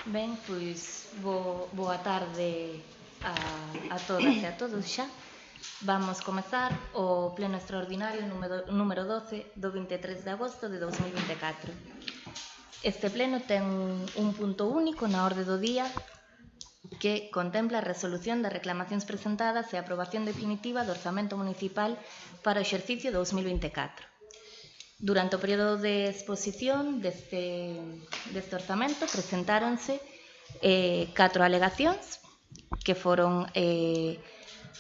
Ben, pois boa tarde a todas e a todos xa. Vamos comezar o pleno extraordinario número 12 do 23 de agosto de 2024. Este pleno ten un punto único na orde do día que contempla a resolución das reclamacións presentadas e a aprobación definitiva do orzamento municipal para o exercicio 2024. Durante o período de exposición deste orzamento presentáronse 4 alegacións que foron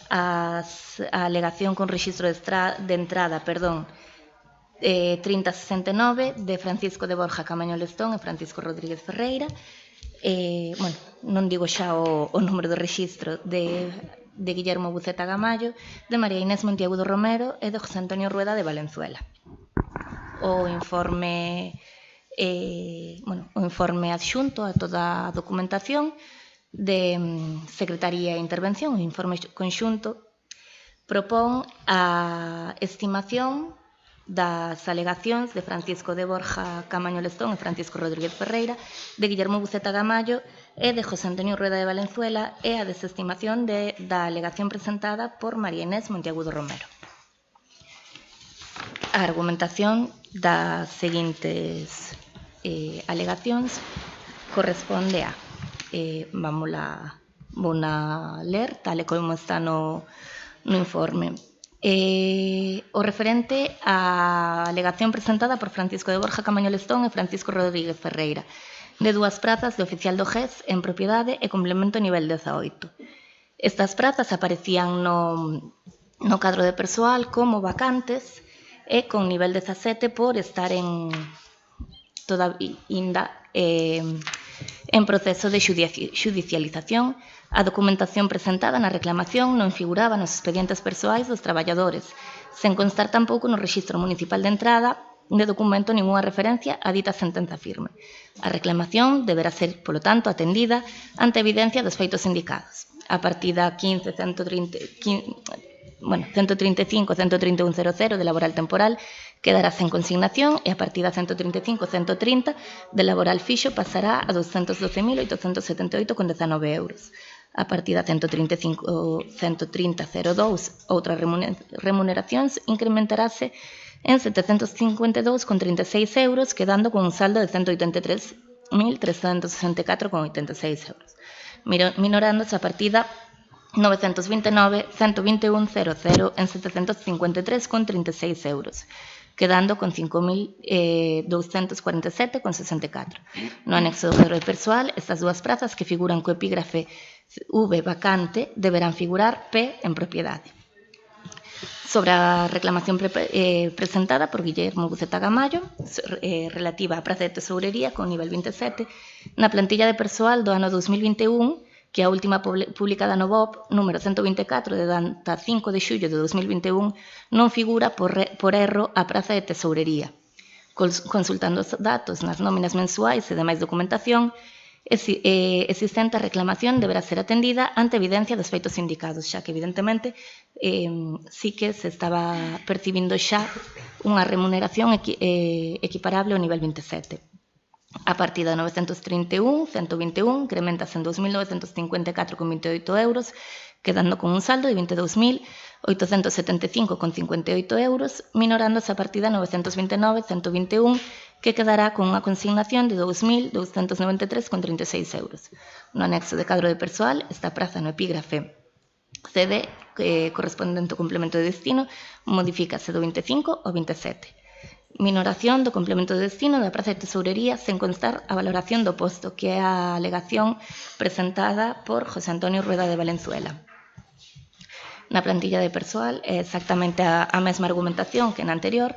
a alegación con rexistro de entrada 3069 de Francisco de Borja Camaño Lestón e Francisco Rodríguez Ferreira. Non digo xa o número do rexistro de Guillermo Buceta Gamallo, de María Inés Montiagudo Romero e de José Antonio Rueda de Valenzuela. O informe adxunto a toda a documentación de Secretaría e Intervención, o informe conxunto, propón a estimación das alegacións de Francisco de Borja Camaño Lestón e Francisco Rodríguez Ferreira, de Guillermo Buceta Gamallo e de José Antonio Rueda de Valenzuela, e a desestimación da alegación presentada por María Inés Montiagudo Romero. A argumentación das seguintes alegacións corresponde a vou ler tal e como está no informe. O referente á alegación presentada por Francisco de Borja Camaño Lestón e Francisco Rodríguez Ferreira de 2 prazas de oficial do GES en propiedade e complemento nivel 18. Estas prazas aparecían no cadro de persoal como vacantes e con nivel 17 por estar en proceso de xudicialización. A documentación presentada na reclamación non figuraba nos expedientes persoais dos traballadores, sen constar tampouco no rexistro municipal de entrada de documento ningunha referencia a dita sentenza firme. A reclamación deberá ser, polo tanto, atendida ante evidencia dos feitos indicados. A partida 135-131.00 de laboral temporal quedará sen consignación e a partida 135-130 de laboral fixo pasará a 212.878,19 euros. A partida 135-130-02 outras remuneracións incrementarase en 752,36 euros, quedando con un saldo de 183.364,86 euros, minorándose a partida 929-121,00 en 753,36 euros, quedando con 5.247,64. No anexo do cadro de persoal, estas 2 prazas que figuran co epígrafe V vacante deberán figurar P en propiedade. Sobre a reclamación presentada por Guillermo Buceta Gamallo, relativa á praza de tesourería con nivel 27, na plantilla de persoal do ano 2021, que a última publicada no BOP, número 124, de data 5 de xullo de 2021, non figura por erro a praza de tesourería. Consultando os datos nas nóminas mensuais e demais documentación, existente a reclamación deberá ser atendida ante evidencia dos feitos indicados, xa que, evidentemente, sí que se estaba percibindo xa unha remuneración equiparable ao nivel 27. A partida 931-121 incrementase en 2.954,28 euros, quedando con un saldo de 22.875,58 euros, minorándose a partida 929-121, que quedará con unha consignación de 2.293,36 euros. No anexo de cadro de persoal, esta praza no epígrafe CD, correspondente ao complemento de destino, modifícase do 25 ao 27. Minoración do complemento de destino da praza de tesourería sen constar a valoración do posto, que é a alegación presentada por José Antonio Rueda de Valenzuela. Na plantilla de persoal é exactamente a mesma argumentación que na anterior.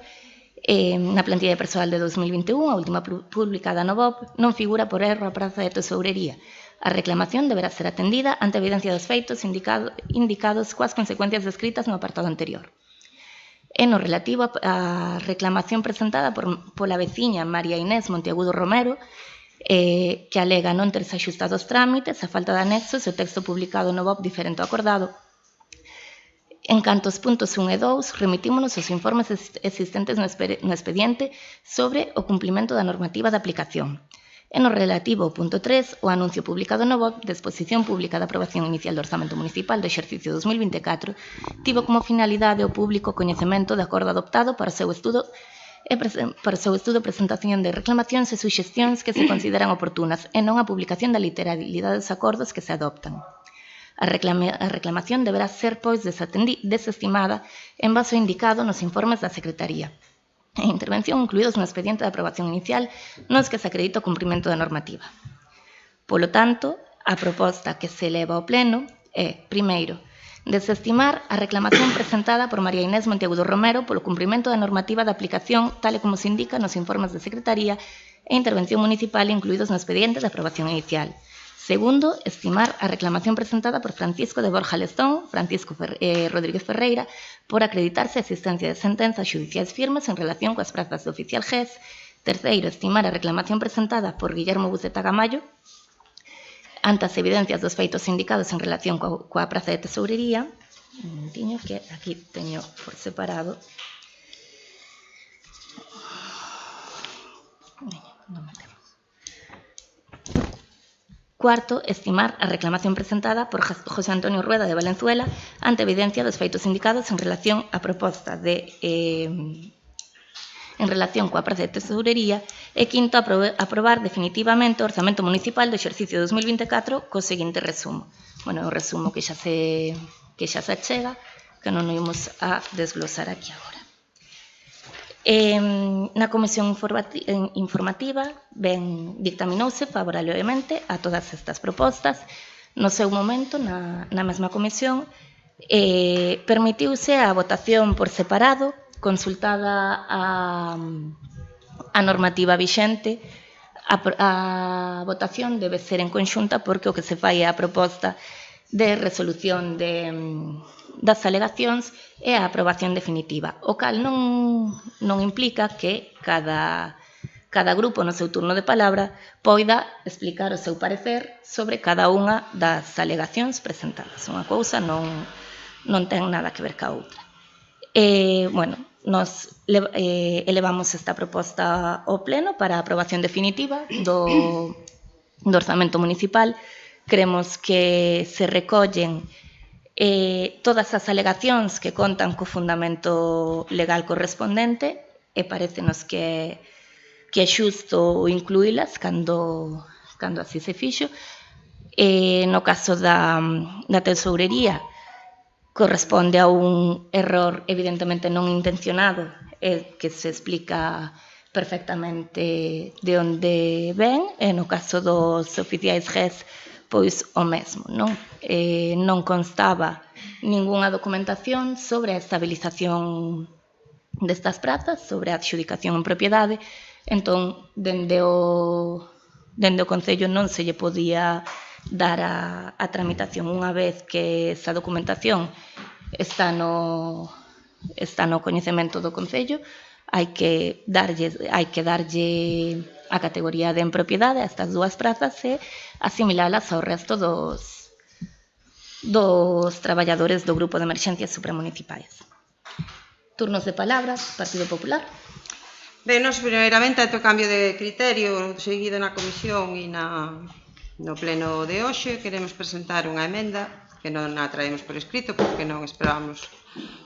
Na plantilla de persoal de 2021, a última publicada no BOP, non figura por erro a praza de tesourería. A reclamación deberá ser atendida ante evidencia dos feitos indicados coas consecuencias descritas no apartado anterior. E no relativo á reclamación presentada pola veciña María Inés Montiagudo Romero, que alega non terse axustado os trámites, a falta de anexos e o texto publicado no BOP diferente ao acordado. En canto aos puntos 1 e 2, remitímonos aos informes existentes no expediente sobre o cumprimento da normativa de aplicación. E no relativo ao punto 3, o anuncio publicado no BOP de exposición pública de aprobación inicial do Orzamento Municipal do exercicio 2024 tivo como finalidade o público coñecemento do acordo adoptado para o seu estudo e presentación de reclamacións e suxestións que se consideran oportunas e non a publicación da literalidade dos acordos que se adoptan. A reclamación deberá ser, pois, desestimada en base ao indicado nos informes da Secretaría e intervención incluídos no expediente de aprobación inicial nos que se acredita o cumprimento da normativa. Polo tanto, a proposta que se eleva ao Pleno é, primeiro, desestimar a reclamación presentada por María Inés Monteagudo Romero polo cumprimento da normativa de aplicación tal e como se indica nos informes de Secretaría e intervención municipal incluídos no expediente de aprobación inicial. Segundo, estimar a reclamación presentada por Francisco de Borja Lestón, Francisco Rodríguez Ferreira, por acreditarse a existencia de sentenzas xudiciais firmes en relación coas prazas do oficial GES. Terceiro, estimar a reclamación presentada por Guillermo Buceta Gamayo ante as evidencias dos feitos indicados en relación coa praza de tesourería. Un momentiño que aquí teño por separado. Non me temo. Cuarto, estimar a reclamación presentada por José Antonio Rueda de Valenzuela ante evidencia dos feitos indicados en relación á proposta en relación coa praza de tesourería e quinto, aprobar definitivamente o Orzamento Municipal do exercicio 2024 co seguinte resumo. Bueno, o resumo que xa se achega, que non o imos a desglosar aquí agora. Na comisión informativa dictaminouse favorablemente a todas estas propostas. No seu momento, na mesma comisión, permitiuse a votación por separado, consultada a normativa vixente. A votación debe ser en conxunta porque o que se fai é a proposta de resolución das alegacións e a aprobación definitiva, o cal non implica que cada grupo no seu turno de palabra poida explicar o seu parecer sobre cada unha das alegacións presentadas. Unha cousa non ten nada que ver ca outra. Bueno, nos elevamos esta proposta ao Pleno para a aprobación definitiva do Orzamento Municipal. Creemos que se recollen todas as alegacións que contan co fundamento legal correspondente e parecenos que é xusto incluílas cando así se fixo. No caso da tesourería, corresponde a un error evidentemente non intencionado que se explica perfectamente de onde ven, e no caso dos oficiais GES pois o mesmo, non? Non constaba ningunha documentación sobre a estabilización destas prazas, sobre a adxudicación en propiedade, entón, dende o Concello non se lle podía dar a tramitación unha vez que esa documentación está no coñecemento do Concello. Hai que darlle a categoría de en propiedade a estas dúas prazas e asimilalas ao resto dos traballadores do Grupo de Emerxencias Supramunicipais. Turnos de palabra, Partido Popular. Ben, nos primeiramente ante o cambio de criterio seguido na comisión e no pleno de hoxe, queremos presentar unha emenda que non a traemos por escrito porque non esperábamos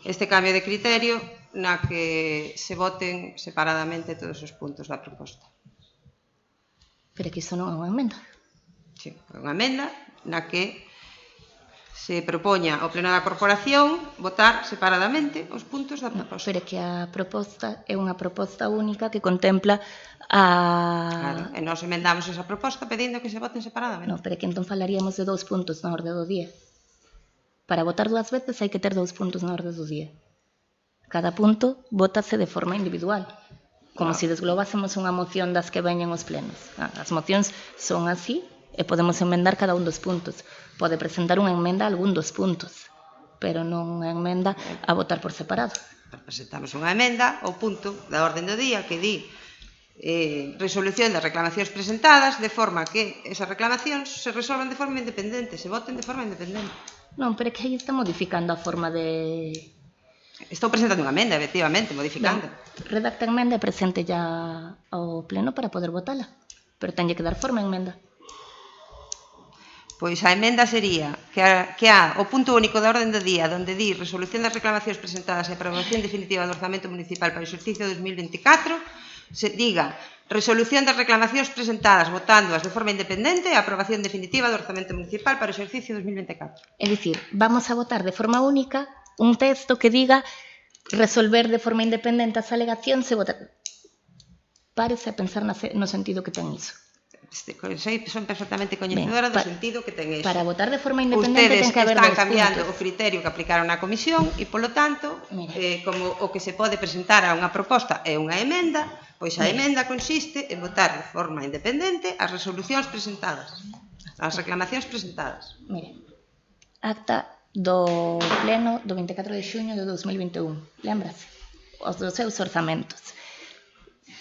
este cambio de criterio, na que se voten separadamente todos os puntos da proposta. Pero que iso non é unha emenda. Sí, é unha emenda na que se propoña ao Pleno da Corporación votar separadamente os puntos da proposta. Pero que a proposta é unha proposta única que contempla Claro, e nós emendamos esa proposta pedindo que se voten separadamente. Non, pero que entón falaríamos de 2 puntos na orde do día. Para votar 2 veces hai que ter 2 puntos na orde do día. Cada punto vótase de forma individual, como se desglobásemos unha moción das que veñen os plenos. As mocións son así e podemos emendar cada un dos puntos. Pode presentar unha emenda a algún dos puntos, pero non unha emenda a votar por separado. Presentamos unha emenda ao punto da orden do día que di resolución das reclamacións presentadas de forma que esas reclamacións se resolvan de forma independente, se voten de forma independente. Non, pero é que aí está modificando a forma de... Estou presentando unha emenda, efectivamente, modificando. Redacta a emenda e presente ya ao pleno para poder votala. pero tenlle que dar forma a emenda. Pois a emenda sería que o punto único da orden do día, onde di resolución das reclamacións presentadas e aprobación definitiva do orzamento municipal para o exercicio 2024, se diga resolución das reclamacións presentadas votándoas de forma independente e aprobación definitiva do orzamento municipal para o exercicio 2024. É dicir, vamos a votar de forma única un texto que diga resolver de forma independente as alegacións e votar. Párese a pensar no sentido que ten iso. Son perfectamente coñecedora do sentido que ten iso. Para votar de forma independente ten que haber Ustedes están cambiando o criterio que aplicaron na comisión e, polo tanto, como o que se pode presentar a unha proposta é unha emenda, pois a emenda consiste en votar de forma independente as resolucións presentadas, as reclamacións presentadas. Mire, acta do pleno do 24 de xuño de 2021, lembrase, os dos seus orzamentos.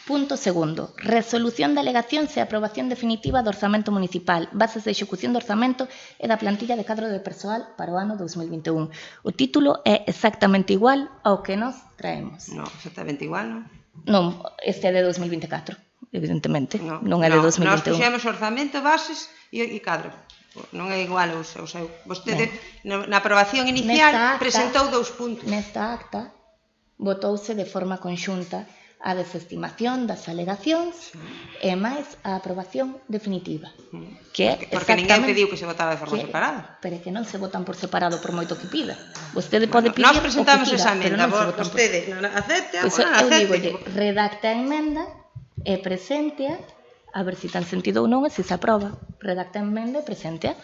Punto segundo, resolución de alegacións e aprobación definitiva do orzamento municipal, bases de execución do orzamento e da plantilla de cadro de persoal para o ano 2021. O título é exactamente igual ao que nos traemos. Non, exactamente igual, non? Non, este é de 2024, evidentemente, non é de 2021. Nós puxemos orzamento, bases e cadro. Non é igual o seu. Vostede, na aprobación inicial, presentou 2 puntos. Nesta acta, votouse de forma conxunta a desestimación das alegacións e máis a aprobación definitiva. Porque ninguén pediu que se votara de forma separada. Pero é que non se votan por separado por moito que pida. Vostede pode pedir nós presentamos o que esa pida, emenda, vostede non acepte ou non acepte. Eu acepte. digo, redacta a emenda e presentea, a ver se ten sentido ou non e se se aproba. Redacta a emenda e presentea.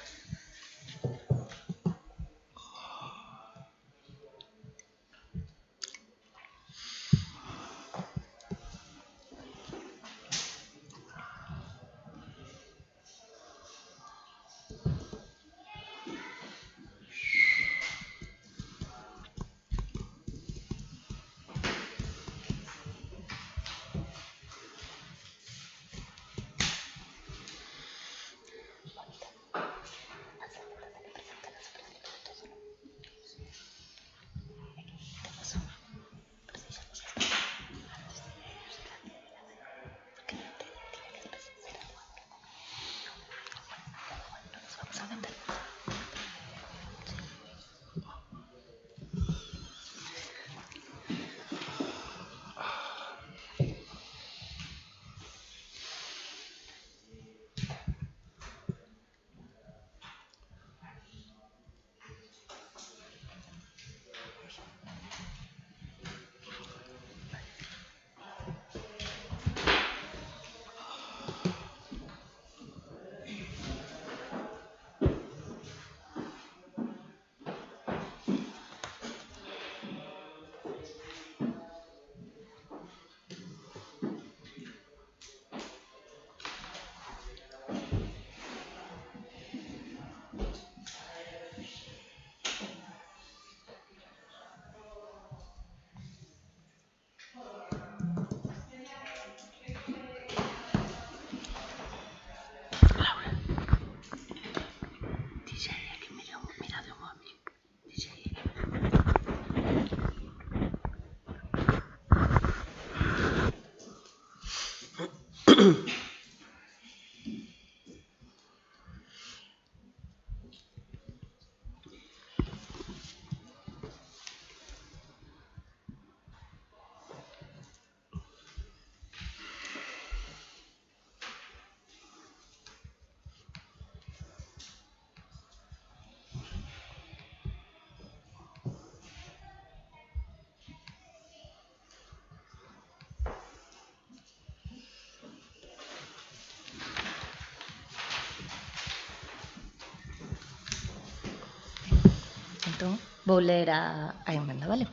Entón, vou ler a emenda, vale?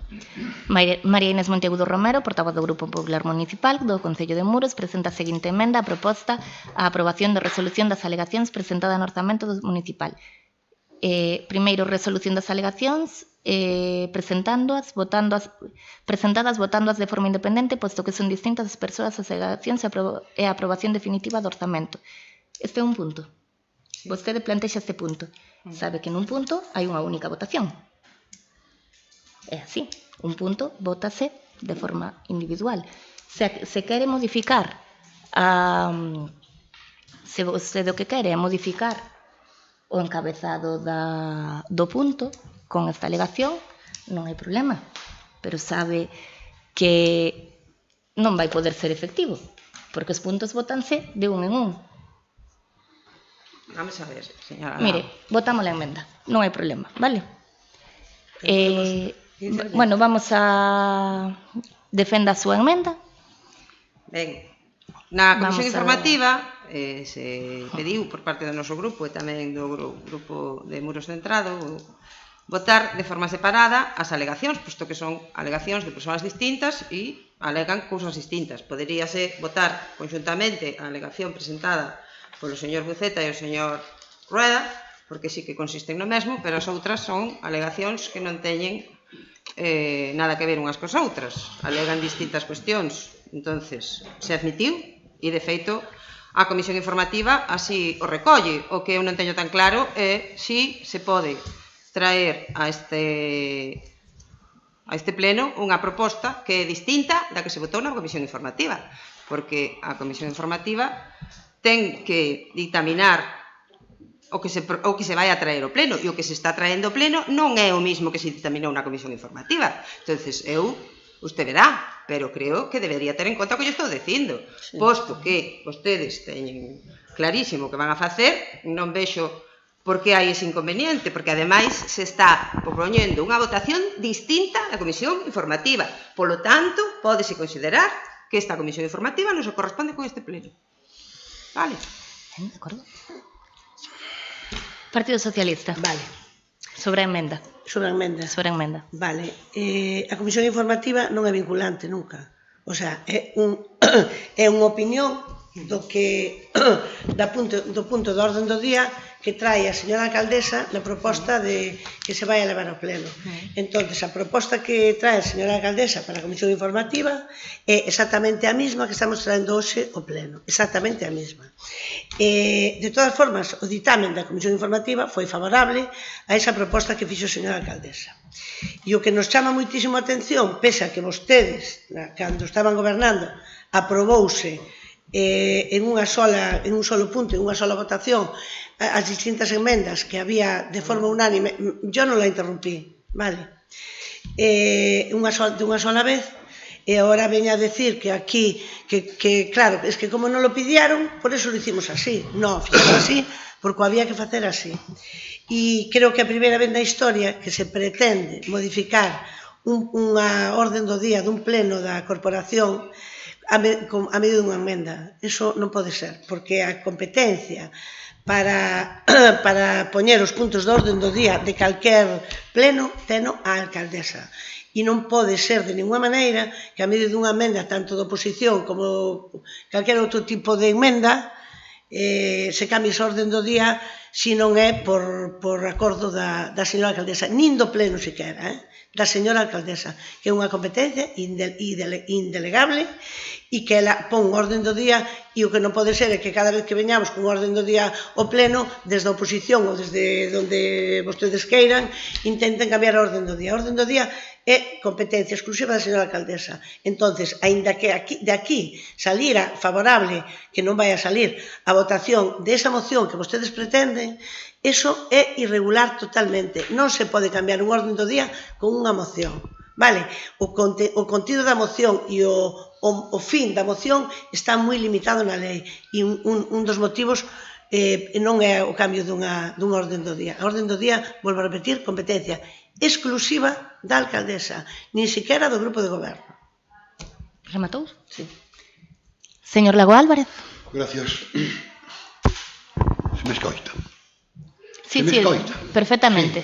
María Inés Monteagudo Romero, portavoz do Grupo Popular Municipal do Concello de Muros, presenta a seguinte emenda a proposta a aprobación de resolución das alegacións presentada no orzamento municipal. Primeiro, resolución das alegacións presentadas votándoas de forma independente, posto que son distintas as persoas as alegacións e a aprobación definitiva do orzamento. Este é un punto. Vostede plantexa este punto. Sabe que nun punto hai unha única votación. É así. Un punto vótase de forma individual. Se quere modificar a Se vostede o que quere é modificar o encabezado do punto con esta alegación, non hai problema, pero sabe que non vai poder ser efectivo, porque os puntos votanse de un en un. Vamos a ver, señora. Mire, votamos a emenda, non hai problema, vale? Bueno, vamos a defenda a súa emenda. Ben, na comisión informativa se pediu por parte do noso grupo e tamén do grupo de Muros Centrado votar de forma separada as alegacións, posto que son alegacións de persoas distintas e alegan cousas distintas. Poderíase votar conxuntamente a alegación presentada polo señor Buceta e o señor Rueda, porque sí que consisten no mesmo, pero as outras son alegacións que non teñen nada que ver unhas cos outras, alegan distintas cuestións. Entonces, se admitiu e, de feito, a comisión informativa así o recolle. O que eu non teño tan claro é se se pode traer a este pleno unha proposta que é distinta da que se votou na comisión informativa, porque a comisión informativa ten que dictaminar o que se vai a traer ao pleno, e o que se está traendo ao pleno non é o mismo que se dictaminou na comisión informativa. Entonces, usted verá, pero creo que debería ter en conta o que yo estou dicindo, posto que vostedes teñen clarísimo o que van a facer, non vexo por que hai ese inconveniente, porque ademais se está propoñendo unha votación distinta da comisión informativa. Polo tanto, pódese considerar que esta comisión informativa non se corresponde con este pleno. Vale? De acordo. Partido Socialista. Vale. Sobre a emenda. Sobre a emenda. Sobre a emenda. Vale. A comisión informativa non é vinculante nunca. O sea, é unha opinión do punto de orden do día que trae a señora alcaldesa na proposta de que se vai a levar ao pleno. Entonces, a proposta que trae a señora alcaldesa para a comisión informativa é exactamente a mesma que estamos traendo hoxe ao pleno. Exactamente a mesma. De todas formas, o ditamen da comisión informativa foi favorable a esa proposta que fixo a señora alcaldesa. E o que nos chama moitísimo a atención, pese a que vostedes, cando estaban gobernando, aprobouse en un solo punto, en unha sola votación, as distintas enmendas que había de forma unánime, yo non la interrumpí, vale? De unha sola vez, e agora veña a decir que aquí, que claro, es que como non lo pidieron, por eso lo hicimos así. No, fixemos así, porque había que facer así. E creo que a primeira vez na historia que se pretende modificar unha orden do día dun pleno da corporación a medio dunha emenda. Iso non pode ser, porque a competencia para poñer os puntos de orden do día de calquer pleno teno a alcaldesa. E non pode ser de ninguna maneira que a medio dunha emenda, tanto de oposición como calquer outro tipo de emenda, se cambie esa orden do día se non é por acordo da señora alcaldesa, nin do pleno sequera, da señora alcaldesa, que é unha competencia indelegable e que ela pon orden do día, e o que non pode ser é que cada vez que veñamos con orden do día ao pleno, desde a oposición ou desde onde vostedes queiran, intenten cambiar a orden do día. A orden do día é competencia exclusiva da señora alcaldesa. Entonces, aínda que de aquí salira favorable, que non vai a salir a votación desa moción que vostedes pretenden, eso é irregular totalmente. Non se pode cambiar un orden do día con unha moción. Vale? O contido da moción e o fin da moción está moi limitado na lei. E un dos motivos non é o cambio dun orden do día. A orden do día, volvo a repetir, competencia exclusiva da alcaldesa, nin siquiera do grupo de goberno. Rematou? Sí. Señor Lago Álvarez. Gracias. Se me escoita. Sí, perfectamente.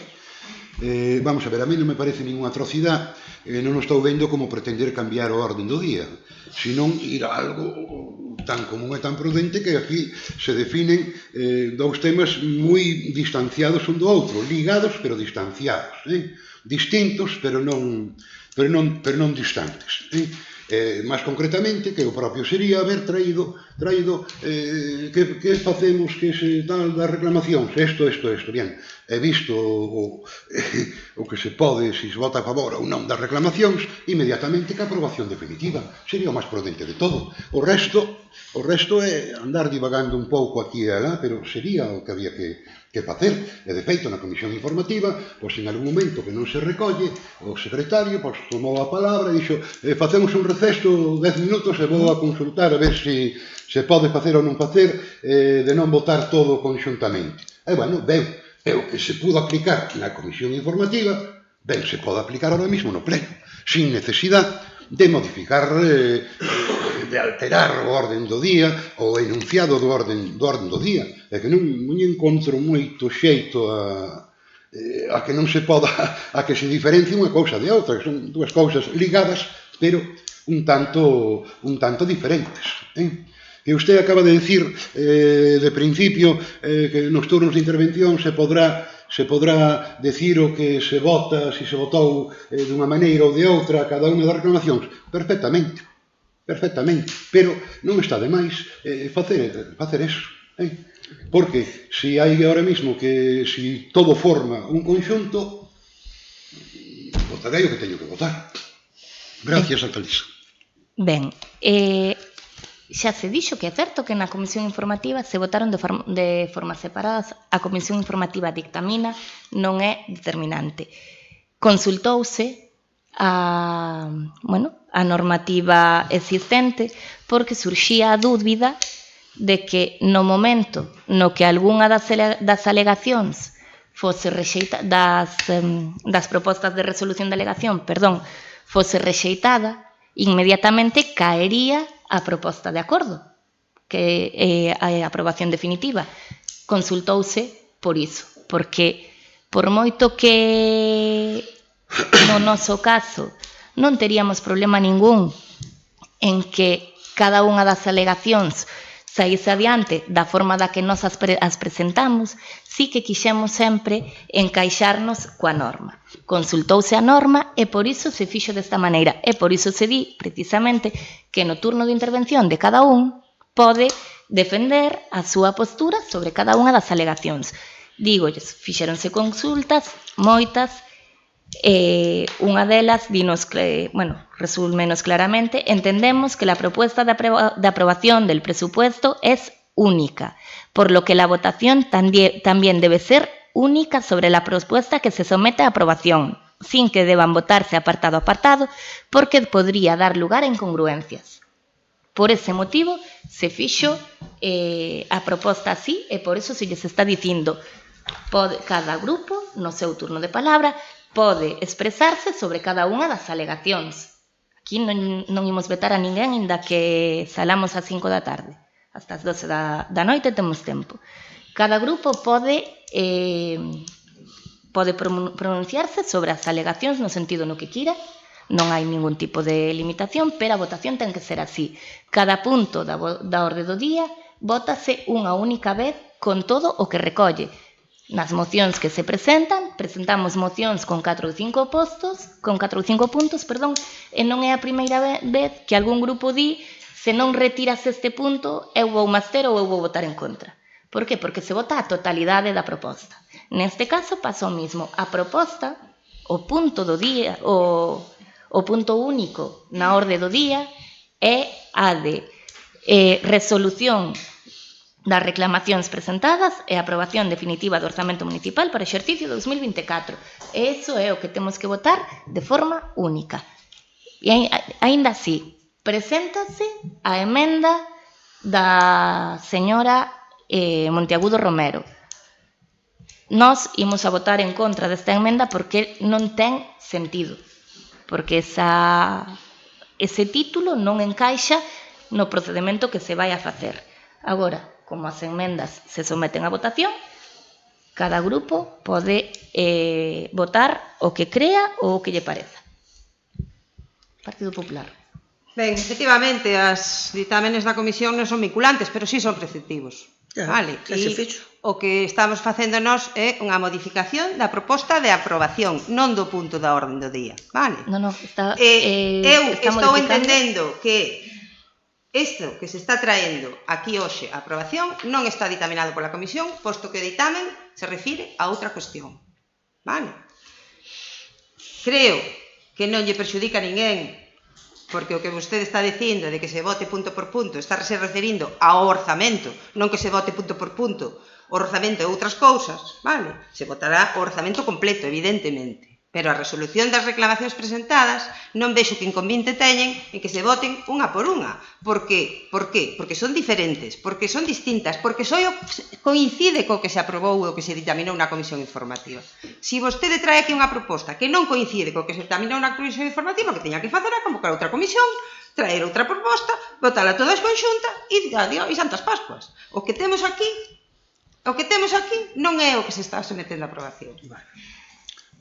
Sí. Vamos a ver, a mí non me parece ninguna atrocidade, non o estou vendo como pretender cambiar o orden do día, senón ir a algo tan común e tan prudente que aquí se definen dous temas moi distanciados un do outro, ligados pero distanciados, distintos pero non distantes. Máis concretamente, que o propio sería haber traído traído, que facemos, que se tal das reclamacións, isto, bien, he visto o que se pode, se se vota a favor ou non das reclamacións, inmediatamente que a aprobación definitiva, sería o máis prudente de todo. O resto é andar divagando un pouco aquí e alá, pero sería o que había que facer. E de feito, na comisión informativa, pois en algún momento que non se recolle, o secretario pois tomou a palabra e dixo facemos un receso 10 minutos e vou a consultar a ver se pode facer ou non facer, de non votar todo conxuntamente. E, bueno, veu que se pudo aplicar na comisión informativa, ben, se pode aplicar ahora mesmo no pleno, sin necesidade de modificar, de alterar o orden do día, o enunciado do orden do día. É que non encontro moito xeito a que non se poda, a que se diferencie unha cousa de outra, que son dúas cousas ligadas, pero un tanto diferentes. Que usted acaba de decir de principio que nos turnos de intervención se podrá decir o que se vota, se votou dunha maneira ou de outra cada unha das reclamacións. Perfectamente, pero non está de máis facer eso. Porque se hai ahora mismo que se todo forma un conxunto, votarei o que teño que votar. Gracias, alcaldesa. Ben, xa se dixo que é certo que na comisión informativa se votaron de formas separadas. A comisión informativa dictamina, non é determinante. Consultouse a normativa existente porque surxía a dúbida de que no momento no que algunha das alegacións fose rexeitada, das propostas de resolución de alegación, fose rexeitada, inmediatamente caería a proposta de acordo, que é a aprobación definitiva. Consultouse por iso, porque por moito que no noso caso non teríamos problema ningún en que cada unha das alegacións saíse adiante da forma da que nos as presentamos, sí que quixemos sempre encaixarnos coa norma. Consultouse a norma e por iso se fixo desta maneira. E por iso se di, precisamente, que no turno de intervención de cada un pode defender a súa postura sobre cada unha das alegacións. Dígolles, fixéronse consultas, moitas, unha delas, resúmenos claramente, entendemos que la propuesta de aprobación del presupuesto es única, por lo que la votación también debe ser única sobre la propuesta que se somete a aprobación, sin que deban votarse apartado a apartado, porque podría dar lugar a incongruencias. Por ese motivo se fixo a proposta así, e por eso se lles está dicindo cada grupo, no seu turno de palabra, pode expresarse sobre cada unha das alegacións. Aquí non imos vetar a ninguén inda que salamos ás 5 da tarde. Hasta as 12 da noite temos tempo. Cada grupo pode pronunciarse sobre as alegacións no sentido no que quira, non hai ningún tipo de limitación, pero a votación ten que ser así. Cada punto da orde do día vótase unha única vez con todo o que recolle. Nas mocións que se presentamos mocións con 4 ou 5 puntos, e non é a primeira vez que algún grupo di se non retiras este punto, eu vou máster ou eu vou votar en contra. Por qué? Porque se vota a totalidade da proposta. Neste caso pasa o mismo. A proposta, o punto do día, o punto único na orde do día é a de resolución das reclamacións presentadas e a aprobación definitiva do orzamento municipal para o exercicio 2024. E iso é o que temos que votar de forma única. E aínda así, preséntase a emenda da señora Monteagudo Romero. Nós imos a votar en contra desta emenda porque non ten sentido. Porque ese título non encaixa no procedimento que se vai a facer. Agora, como as enmendas se someten a votación, cada grupo pode votar o que crea ou o que lle pareza. Partido Popular. Ben, efectivamente, as ditámenes da comisión non son vinculantes, pero sí son preceptivos. Vale, e o que estamos facendo nós é unha modificación da proposta de aprobación, non do punto da orden do día. Vale? Non, está eu estou entendendo que isto que se está traendo aquí hoxe a aprobación non está ditaminado pola Comisión, posto que o ditamen se refire a outra cuestión. Vale? Creo que non lle perxudica a ninguén, porque o que vostede está dicindo de que se vote punto por punto está se referindo ao orzamento, non que se vote punto por punto o orzamento e outras cousas, vale? Se votará o orzamento completo, evidentemente. Pero a resolución das reclamacións presentadas non vexo que inconvinte teñen en que se voten unha por unha. Por qué? Por qué? Porque son diferentes, porque son distintas, porque só coincide co que se aprobou ou que se ditaminou na comisión informativa. Se vostede trae aquí unha proposta que non coincide co que se ditaminou na comisión informativa, que teña que facer a convocar outra comisión, traer outra proposta, votala todas conxunta e adiós e Santas Pascuas. O que temos aquí non é o que se está sometendo a aprobación.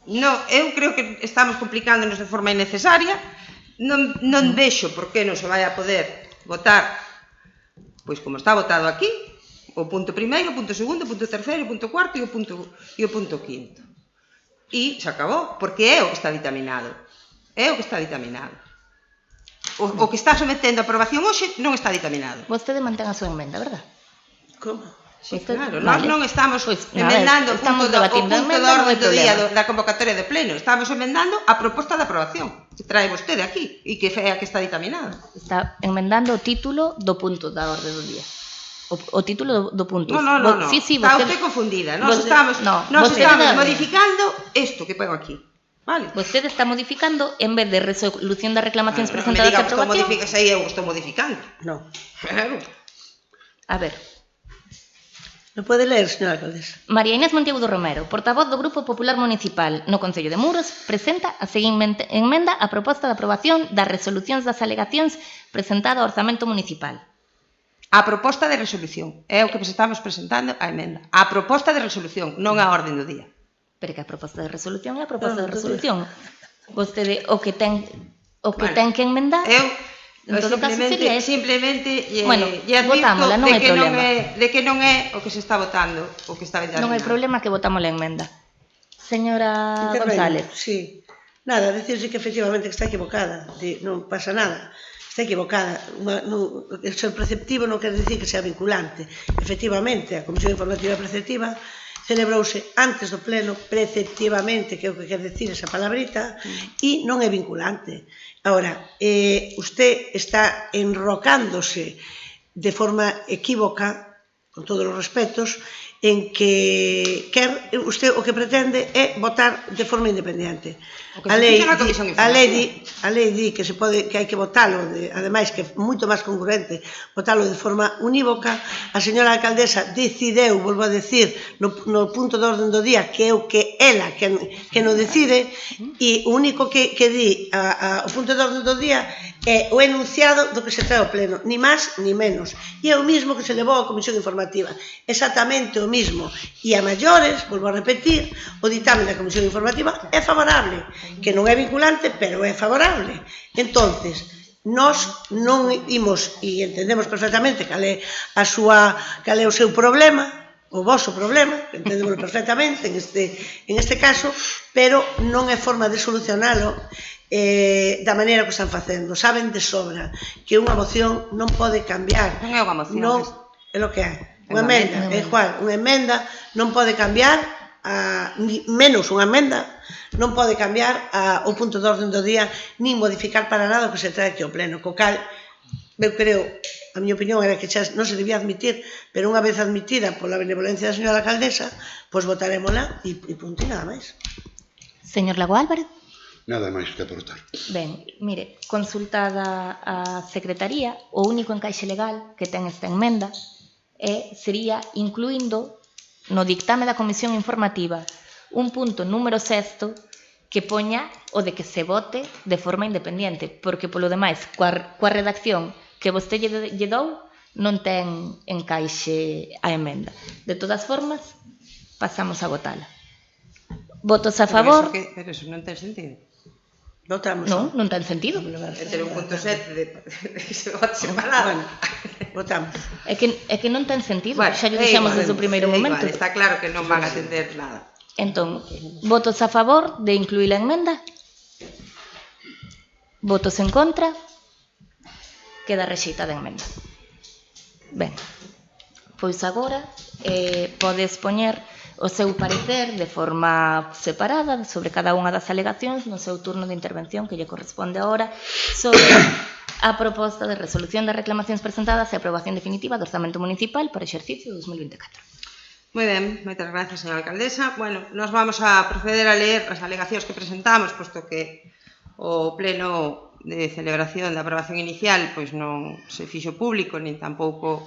No, eu creo que estamos complicándonos de forma innecesaria. Non vexo por que non se vai a poder votar pois como está votado aquí, o punto primeiro, o punto segundo, o punto terceiro, o punto cuarto e o punto quinto. E se acabou, porque é o que está ditaminado. É o que está ditaminado. O que está sometendo a aprobación hoxe non está ditaminado. Vostede mantén a súa emenda, verdad? Como? Sí, claro, nós non estamos Pois, emendando o estamos punto do emenda, orden non hai do día problema. da convocatoria de pleno. Estamos emendando a proposta de aprobación que trae vostede aquí e que é a que está ditaminada. Está enmendando o título do punto da orde do día. O título do punto. No. Sí, Está usted confundida. Nós estamos modificando isto que pego aquí. Vale? Vostede está modificando, en vez de resolución das reclamacións Me presentadas diga a que estou aprobación. modificando, sei eu estou modificando. No. Claro. A ver, Me pode ler, señora alcaldesa? María Inés Monteagudo Romero, portavoz do Grupo Popular Municipal no Concello de Muros, presenta a seguinte emenda á proposta de aprobación das resolucións das alegacións presentada ao Orzamento Municipal. A proposta de resolución é o que estamos presentando a emenda. A proposta de resolución, non a orden do día. Pero que a proposta de resolución é a proposta de resolución. Vostede o que ten que enmendar. Eu En todo caso sería eso. simplemente Bueno, votámola, non hai problema. de que non é o que se está votando, o que está Non hai problema que votamos a emenda. Señora Intervengo. González. Sí. Nada, decirse que efectivamente que está equivocada. Non pasa nada. Está equivocada. El ser preceptivo non quer dicir que sea vinculante. Efectivamente, a Comisión Informativa Preceptiva celebrouse antes do pleno preceptivamente, que é o que quer dicir esa palabrita, e non é vinculante. Ahora, usted está enrocándose de forma equívoca, con todos os respetos, en que usted o que pretende é votar de forma independente. A lei di que se pode, que hai que votalo, ademais que é moito máis concurrente votalo de forma unívoca. A señora alcaldesa decideu, volvo a decir, no punto de orden do día, que é o que ela que non decide, e o único que di o punto de orden do día é o enunciado do que se trae ao pleno, ni máis ni menos, e é o mismo que se levou á Comisión Informativa, exactamente o mismo, e a maiores, volvo a repetir, o ditame da Comisión Informativa é favorable, que non é vinculante, pero é favorable. Entonces, nós non imos, e entendemos perfectamente cal é o seu problema, o voso problema, entendemos perfectamente en este caso, pero non é forma de solucionalo da maneira que están facendo. Saben de sobra que unha moción non pode cambiar. Non é unha moción. Non é o que é. Unha emenda, é igual, unha emenda non pode cambiar, menos unha emenda, non pode cambiar o punto de orden do día, nin modificar para nada o que se trae aquí ao pleno. Co cal, eu creo, a miña opinión era que xa non se debía admitir, pero unha vez admitida pola benevolencia da señora alcaldesa, pois votarémola e punto e nada máis. Señor Lago Álvarez. Nada máis que aportar. Ben, mire, consultada a Secretaría, o único encaixe legal que ten esta emenda sería incluindo no dictame da Comisión Informativa un punto número 6 que poña o de que se vote de forma independiente, porque polo demais, coa redacción que vostede lle dou, non ten encaixe a emenda. De todas formas, pasamos a votala. Votos a favor? Pero eso non ten sentido. Votamos. Non ten sentido. Entre un punto 7 de que se vote separado. Bueno, votamos. É que non ten sentido, Bueno, xa lle dixemos desde o primeiro momento. Igual, está claro que non van a atender nada. Entón, votos a favor de incluir a emenda? Votos en contra? queda rexeitada a emenda. Ben, pois agora pode expoñer o seu parecer de forma separada sobre cada unha das alegacións no seu turno de intervención que lle corresponde agora sobre a proposta de resolución das reclamacións presentadas e aprobación definitiva do orzamento municipal para o exercicio 2024. Moi ben, moitas gracias, señora alcaldesa. Bueno, nos vamos a proceder a ler as alegacións que presentamos, posto que o pleno de celebración da aprobación inicial pois non se fixo público, nin tampouco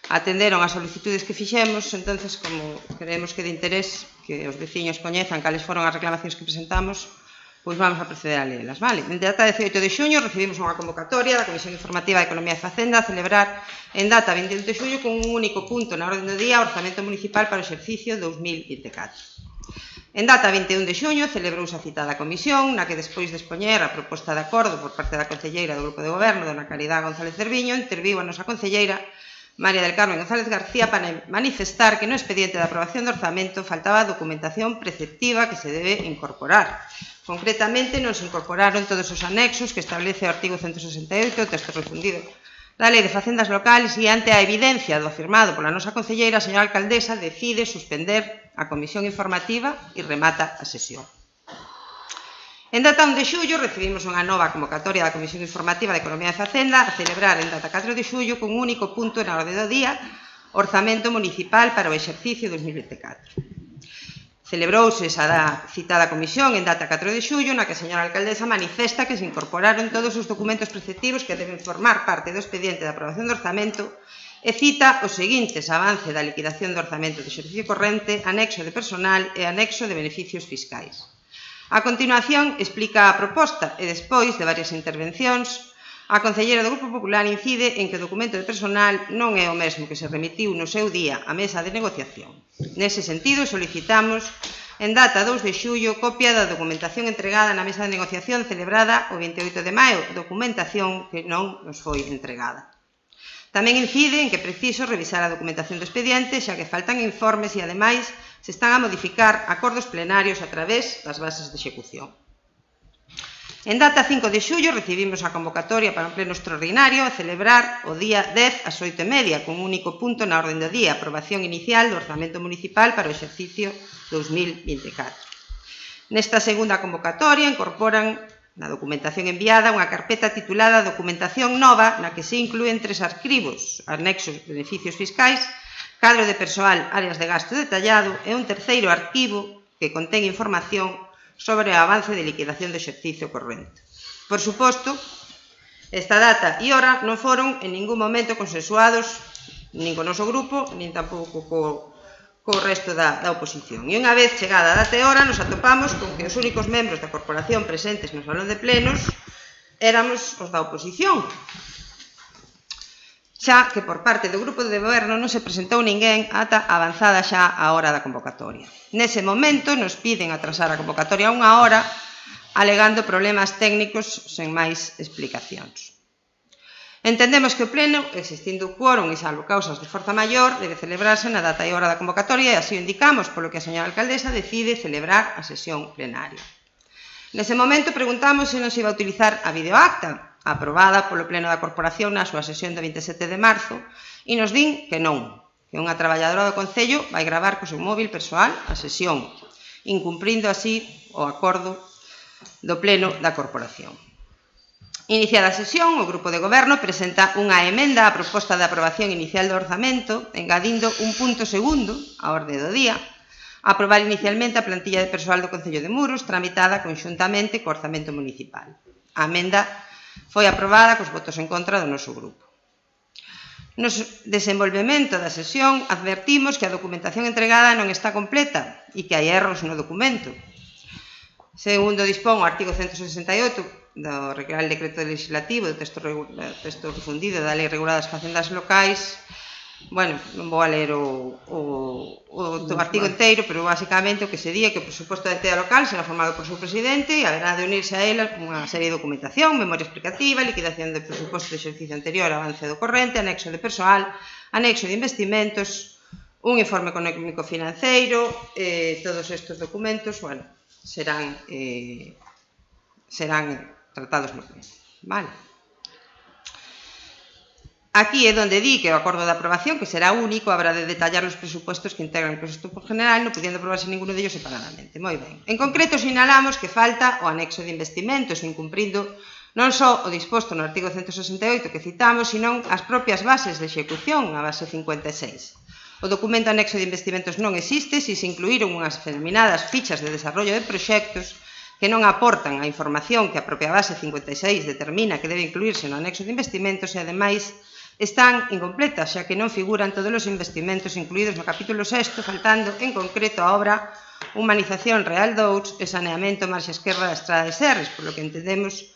atenderon as solicitudes que fixemos, entonces, como creemos que de interés que os veciños coñezan cales foron as reclamacións que presentamos, pois vamos a proceder a lelas, vale? En data 18 de xuño recibimos unha convocatoria da Comisión Informativa de Economía e Facenda a celebrar en data 21 de xuño con un único punto na orden do día o orzamento municipal para o exercicio 2024. En data 21 de xuño celebrouse a citada comisión, na que despois de expoñer a proposta de acordo por parte da concelleira do Grupo de Goberno, dona Caridad González Cerviño, interviu a nosa concelleira María del Carmen González García para manifestar que no expediente de aprobación do orzamento faltaba a documentación preceptiva que se debe incorporar. Concretamente, non se incorporaron todos os anexos que establece o artigo 168, o texto refundido da Lei de Facendas Locales, e ante a evidencia do afirmado pola nosa concelleira, a señora alcaldesa decide suspender a comisión informativa e remata a sesión. En data 1 de xullo recibimos unha nova convocatoria da Comisión Informativa de Economía e Facenda a celebrar en data 4 de xullo con un único punto na orde do día orzamento municipal para o exercicio 2024. Celebrouse esa citada comisión en data 4 de xullo na que a señora alcaldesa manifesta que se incorporaron todos os documentos preceptivos que deben formar parte do expediente de aprobación do orzamento e cita os seguintes: avance da liquidación do orzamento de exercicio corrente, anexo de personal e anexo de beneficios fiscais. A continuación, explica a proposta e, despois de varias intervencións, a concelleira do Grupo Popular incide en que o documento de personal non é o mesmo que se remitiu no seu día á mesa de negociación. Nese sentido, solicitamos, en data 2 de xullo, copia da documentación entregada na mesa de negociación celebrada o 28 de maio, documentación que non nos foi entregada. Tamén incide en que é preciso revisar a documentación do expediente, xa que faltan informes e, ademais, se están a modificar acordos plenarios a través das bases de execución. En data 5 de xullo recibimos a convocatoria para un pleno extraordinario a celebrar o día 10 ás 8:30 con un único punto na orden do día, aprobación inicial do orzamento municipal para o exercicio 2024. Nesta segunda convocatoria incorporan na documentación enviada unha carpeta titulada Documentación Nova, na que se inclúen 3 arquivos, anexos de beneficios fiscais, cadro de persoal, áreas de gasto detallado e un terceiro arquivo que contén información sobre o avance de liquidación do exercicio corrente. Por suposto, esta data e hora non foron en ningún momento consensuados nin co noso grupo, nin tampouco co resto da oposición. E unha vez chegada a data e hora, nos atopamos con que os únicos membros da corporación presentes no salón de plenos éramos os da oposición, xa que por parte do Grupo de Goberno non se presentou ninguén ata avanzada xa a hora da convocatoria. Nese momento nos piden atrasar a convocatoria unha hora, alegando problemas técnicos sen máis explicacións. Entendemos que o pleno, existindo quórum e salvo causas de forza maior, debe celebrarse na data e hora da convocatoria e así o indicamos, polo que a señora alcaldesa decide celebrar a sesión plenaria. Nese momento preguntamos se non se iba a utilizar a videoacta, aprobada polo Pleno da Corporación na súa sesión do 27 de marzo, e nos din que non, que unha traballadora do Concello vai gravar co seu móvil persoal a sesión, incumprindo así o acordo do Pleno da Corporación. Iniciada a sesión, o Grupo de Goberno presenta unha emenda á proposta de aprobación inicial do orzamento, engadindo un punto segundo á orde do día, aprobar inicialmente a plantilla de persoal do Concello de Muros, tramitada conxuntamente co orzamento municipal. A emenda foi aprobada cos votos en contra do noso grupo. No desenvolvemento da sesión advertimos que a documentación entregada non está completa e que hai erros no documento. Segundo dispón o artigo 168 do Real Decreto Legislativo do texto refundido da Lei Regulada das Facendas Locais, bueno, non vou a ler o artigo inteiro, pero basicamente o que se di é que o presuposto da entidade local será formado por seu presidente e haberá de unirse a ela unha serie de documentación, memoria explicativa, liquidación do presuposto de exercicio anterior, avance do corrente, anexo de persoal, anexo de investimentos, un informe económico financeiro, todos estes documentos, bueno, serán tratados no pleno, vale? Aquí é onde di que o acordo de aprobación, que será único, habrá de detallar os presupuestos que integran el presupuesto general, non pudiendo aprobarse ninguno de ellos separadamente. Moi ben. En concreto, sinalamos que falta o anexo de investimentos, incumprindo non só o disposto no artigo 168 que citamos, sino as propias bases de execución, a base 56. O documento anexo de investimentos non existe se se incluíron unhas denominadas fichas de desarrollo de proxectos que non aportan a información que a propia base 56 determina que debe incluirse no anexo de investimentos e, ademais, están incompletas, xa que non figuran todos os investimentos incluídos no capítulo 6, faltando, en concreto, a obra Humanización Real Douts e Saneamento Marxa Esquerra da Estrada de Serres, por lo que entendemos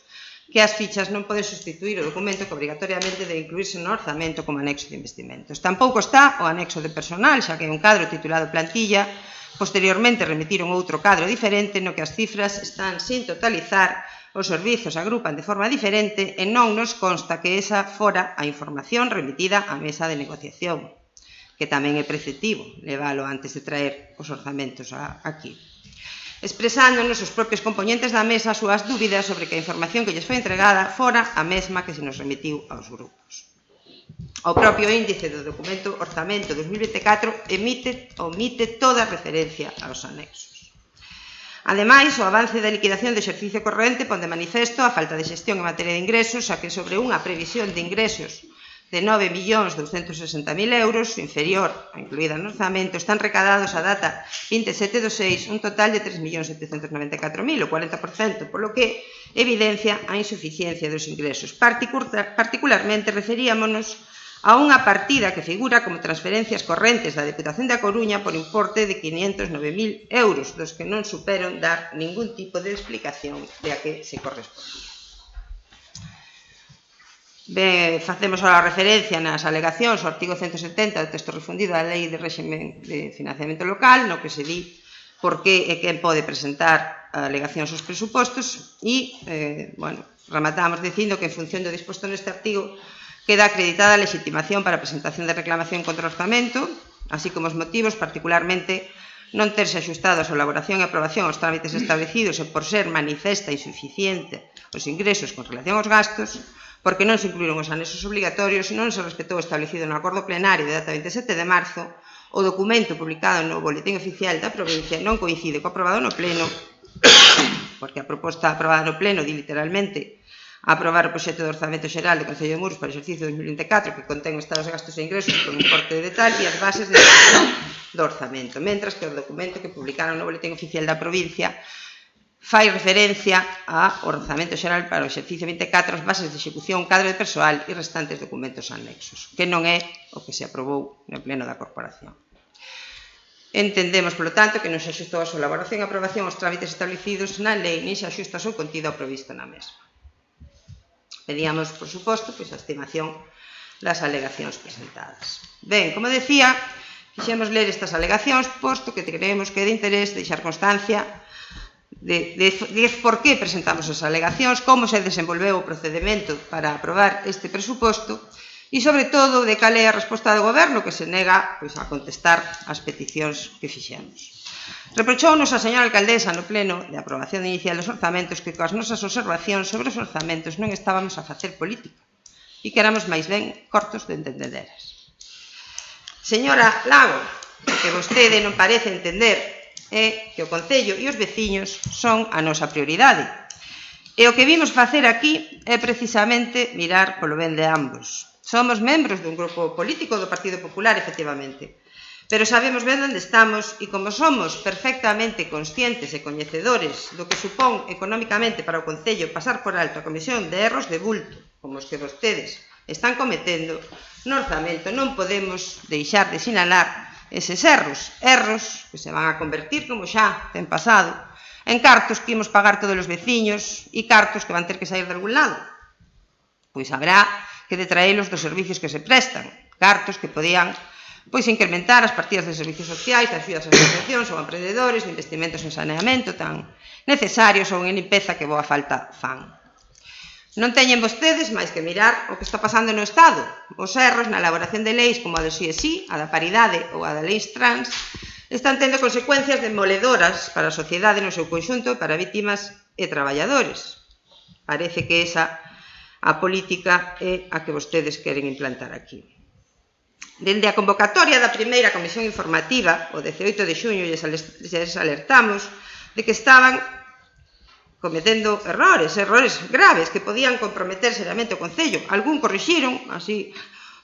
que as fichas non poden sustituir o documento que obrigatoriamente debe incluirse no orzamento como anexo de investimentos. Tampouco está o anexo de personal, xa que é un cadro titulado plantilla. Posteriormente remitiron outro cadro diferente no que as cifras están sin totalizar, os servizos agrupan de forma diferente e non nos consta que esa fora a información remitida á mesa de negociación, que tamén é preceptivo leválo antes de traer os orzamentos aquí. Expresándonos os propios componentes da mesa as súas dúbidas sobre que a información que lles foi entregada fora a mesma que se nos remitiu aos grupos. O propio índice do documento Orzamento 2024 omite toda referencia aos anexos. Ademais, o avance da liquidación do exercicio corrente pon de manifesto a falta de xestión en materia de ingresos, xa que sobre unha previsión de ingresos de 9.260.000 euros, inferior a incluída no orzamento, están recadados a data 27/6 un total de 3.794.000, o 40%, polo que evidencia a insuficiencia dos ingresos. Particularmente referíamonos a unha partida que figura como transferencias correntes da Deputación da Coruña por importe de 509.000 euros, dos que non superon dar ningún tipo de explicación de a que se corresponde. Facemos a referencia nas alegacións ao artigo 170 do texto refundido da Lei de Réxime de Financiamento Local, no que se di por que e quen pode presentar alegacións aos presupostos e, rematamos dicindo que en función do disposto neste artigo queda acreditada a legitimación para a presentación de reclamación contra o orzamento, así como os motivos, particularmente non terse axustado a súa elaboración e aprobación aos trámites establecidos e por ser manifesta insuficiente os ingresos con relación aos gastos, porque non se incluíron os anexos obrigatorios e non se respetou o establecido no acordo plenario de data 27 de marzo, o documento publicado no Boletín Oficial da provincia non coincide co aprobado no pleno, porque a proposta aprobada no pleno di literalmente aprobar o proxecto de orzamento xeral do Concello de Muros para o exercicio 2024 que contén os estados de gastos e ingresos con un importe de detal e as bases de do orzamento, mentras que o documento que publicaron no Boletín Oficial da provincia fai referencia ao orzamento xeral para o exercicio 24, as bases de execución, cadro de persoal e restantes documentos anexos, que non é o que se aprobou no pleno da corporación. Entendemos, polo tanto, que non se axustou a súa elaboración e aprobación aos trámites establecidos na lei, nin se axusta ao seu contido ao previsto na mesma. Pedíamos, por suposto, a estimación das alegacións presentadas. Ben, como decía, quixemos ler estas alegacións, posto que creemos que é de interés deixar constancia de por que presentamos as alegacións, como se desenvolveu o procedimento para aprobar este presuposto e, sobre todo, de cal é a resposta do Goberno que se nega a contestar as peticións que fixemos. Reprochounos a señora alcaldesa no pleno de aprobación inicial dos orzamentos que coas nosas observacións sobre os orzamentos non estábamos a facer política e que éramos máis ben cortos de entendederas. Señora Lago, que vostede non parece entender é que o Concello e os veciños son a nosa prioridade. E o que vimos facer aquí é precisamente mirar polo ben de ambos. Somos membros dun grupo político do Partido Popular, efectivamente, pero sabemos ben onde estamos e como somos perfectamente conscientes e coñecedores do que supón económicamente para o Concello pasar por alto a comisión de erros de bulto, como os que vostedes están cometendo, no orzamento non podemos deixar de sinalar eses erros que se van a convertir, como xa ten pasado, en cartos que imos pagar todos os veciños e cartos que van ter que sair de algún lado. Pois habrá que detraelos dos servicios que se prestan, cartos que podían incrementar as partidas de servicios sociais, das axudas ás asociacións ou a emprendedores, de investimentos en saneamento tan necesarios ou en limpeza que boa falta fan. Non teñen vostedes máis que mirar o que está pasando no Estado. Os erros na elaboración de leis como a do sí, a da paridade ou a da leis trans están tendo consecuencias demoledoras para a sociedade no seu conxunto e para vítimas e traballadores. Parece que esa a política e a que vostedes queren implantar aquí. Dende a convocatoria da primeira comisión informativa, o 18 de xuño, lles alertamos de que estaban cometendo errores graves que podían comprometer seriamente o Concello. Algún corrixiron, así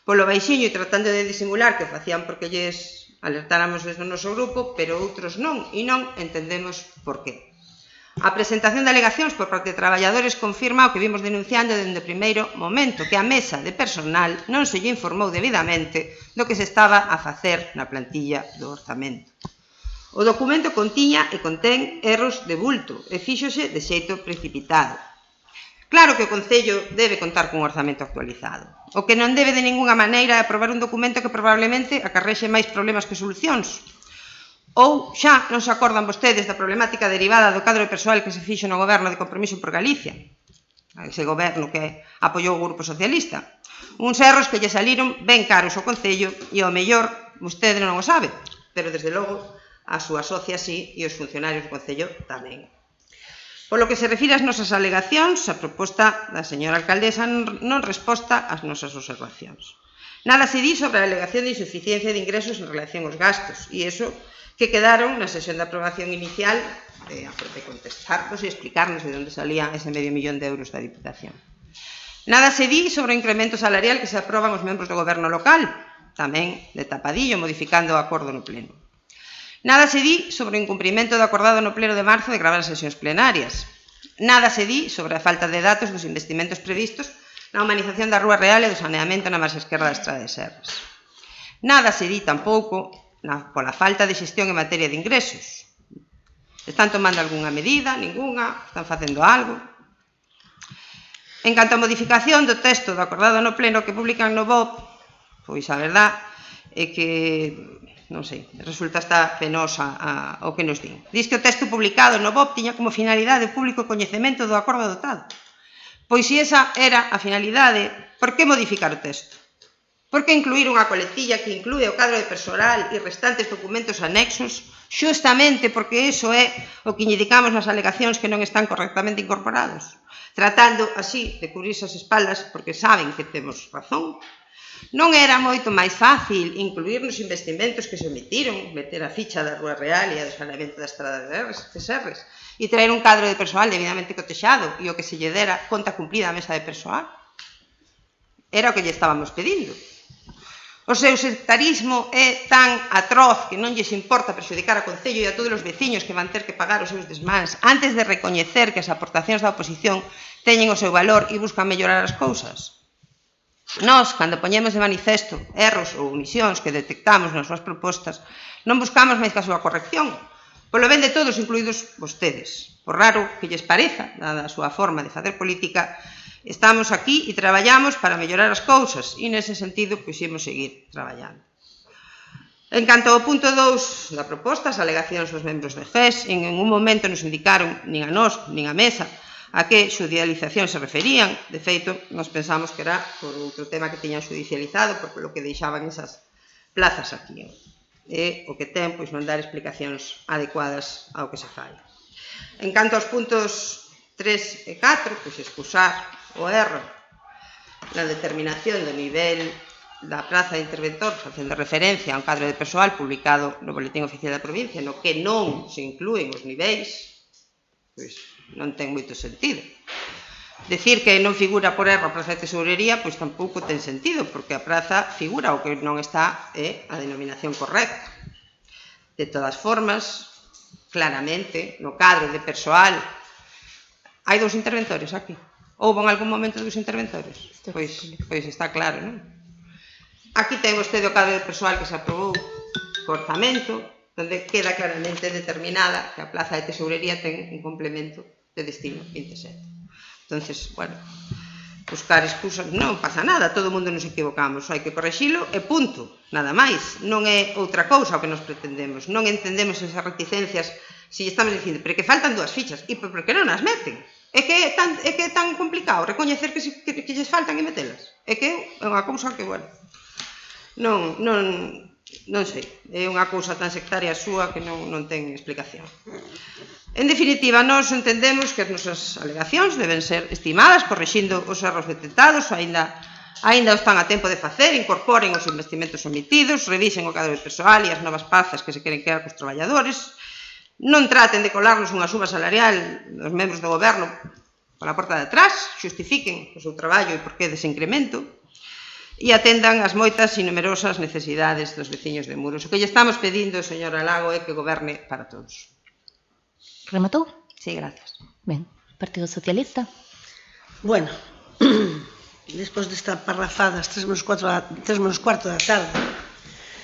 polo baixiño e tratando de disimular que o facían porque lles alertáramos desde o noso grupo, pero outros non, e non entendemos por qué. A presentación de alegacións por parte de traballadores confirma o que vimos denunciando dende o primeiro momento, que a mesa de personal non se lle informou debidamente do que se estaba a facer na plantilla do orzamento. O documento contiña e contén erros de bulto e fíxose de xeito precipitado. Claro que o Concello debe contar cun orzamento actualizado. O que non debe de ningunha maneira é aprobar un documento que probablemente acarrexe máis problemas que solucións. Ou xa non se acordan vostedes da problemática derivada do cadro de persoal que se fixo no goberno de Compromiso por Galicia, ese goberno que apoiou o Grupo Socialista. Uns erros que lle saliron ben caros ao Concello e ao mellor vostede non o sabe, pero desde logo a súa socia sí e os funcionarios do Concello tamén. Polo que se refire ás nosas alegacións, a proposta da señora alcaldesa non resposta ás nosas observacións. Nada se di sobre a alegación de insuficiencia de ingresos en relación aos gastos, e iso que quedaron na sesión de aprobación inicial de contestarnos e explicarnos de onde salía ese $500.000 de euros da Diputación. Nada se di sobre o incremento salarial que se aproban os membros do goberno local, tamén de tapadillo, modificando o acordo no pleno. Nada se di sobre o incumprimento do acordado no pleno de marzo de gravar as sesións plenarias. Nada se di sobre a falta de datos dos investimentos previstos na humanización da Rúa Real e do saneamento na marxa esquerda da Estrada de Serras. Nada se di tampouco pola falta de xestión en materia de ingresos. Están tomando algunha medida? Ninguna? Están facendo algo? En canto a modificación do texto do acordado no pleno que publican no BOP, pois a verdad é que, non sei, resulta hasta penosa o que nos din. Diz que o texto publicado no BOP tiña como finalidade o público coñecemento do acordo adoptado. Pois se esa era a finalidade, por que modificar o texto? Por que incluir unha coletilla que inclúe o cadro de persoal e restantes documentos anexos, xustamente porque iso é o que indicamos nas alegacións que non están correctamente incorporados, tratando así de cubrirse as espaldas porque saben que temos razón? Non era moito máis fácil incluir nos investimentos que se omitiron, meter a ficha da Rúa Real e a do saneamento da Estrada de Serras e traer un cadro de persoal debidamente cotexado e o que se lle dera conta cumplida á mesa de persoal? Era o que lle estábamos pedindo. O seu sectarismo é tan atroz que non lles importa perxudicar a Concello e a todos os veciños que van ter que pagar os seus desmáns antes de recoñecer que as aportacións da oposición teñen o seu valor e buscan mellorar as cousas. Nós, cando poñemos de manifesto erros ou omisións que detectamos nas súas propostas, non buscamos máis que a súa corrección, polo ben de todos, incluídos vostedes. Por raro que lles pareza, dada a súa forma de facer política, estamos aquí e traballamos para mellorar as cousas e nese sentido quixemos seguir traballando. En canto ao punto 2 da proposta, as alegacións dos membros de GES, en ningún momento nos indicaron, nin a nós, nin a mesa, a que xudicialización se referían. De feito, nos pensamos que era por outro tema que tiñan xudicializado, por lo que deixaban esas plazas aquí. E o que ten, pois, non dar explicacións adecuadas ao que se fai. En canto aos puntos 3 e 4, pois excusar o erro na determinación do nivel da praza de interventor, facendo referencia a un cadro de persoal publicado no Boletín Oficial da Provincia, no que non se inclúen os niveis, pois non ten moito sentido. Decir que non figura por erro a praza de tesourería, pois tampouco ten sentido, porque a praza figura, o que non está é a denominación correcta. De todas formas, claramente, no cadro de persoal, hai 2 interventores aquí. Houve en algún momento 2 interventores? Pois está claro, non? Aquí ten vostede o cadro de persoal que se aprobou por orzamento, onde queda claramente determinada que a plaza de tesourería ten un complemento de destino 27. Entonces, bueno, buscar excusas non pasa nada, todo o mundo nos equivocamos, hai que correxilo e punto, nada máis. Non é outra cousa o que nos pretendemos, non entendemos esas reticencias se estamos dicindo, pero que faltan 2 fichas, e por que non as meten? É que é tan complicado recoñecer que lles faltan e metelas. É que é unha cousa que, bueno, non Non sei, é unha cousa tan sectaria súa que non ten explicación. En definitiva, nós entendemos que as nosas alegacións deben ser estimadas, corrixindo os erros detectados, aínda están a tempo de facer, incorporen os investimentos omitidos, revisen o cadro de persoal e as novas pazas que se queren crear cos traballadores, non traten de colarnos unha suba salarial dos membros do goberno pola porta de atrás, xustifiquen o seu traballo e por que dese incremento, e atendan as moitas e numerosas necesidades dos veciños de Muros. O que lle estamos pedindo, señora Lago, é que goberne para todos. Rematou? Sí, gracias. Ben, Partido Socialista. Bueno, despois desta parrafada, as 3:15 da tarde,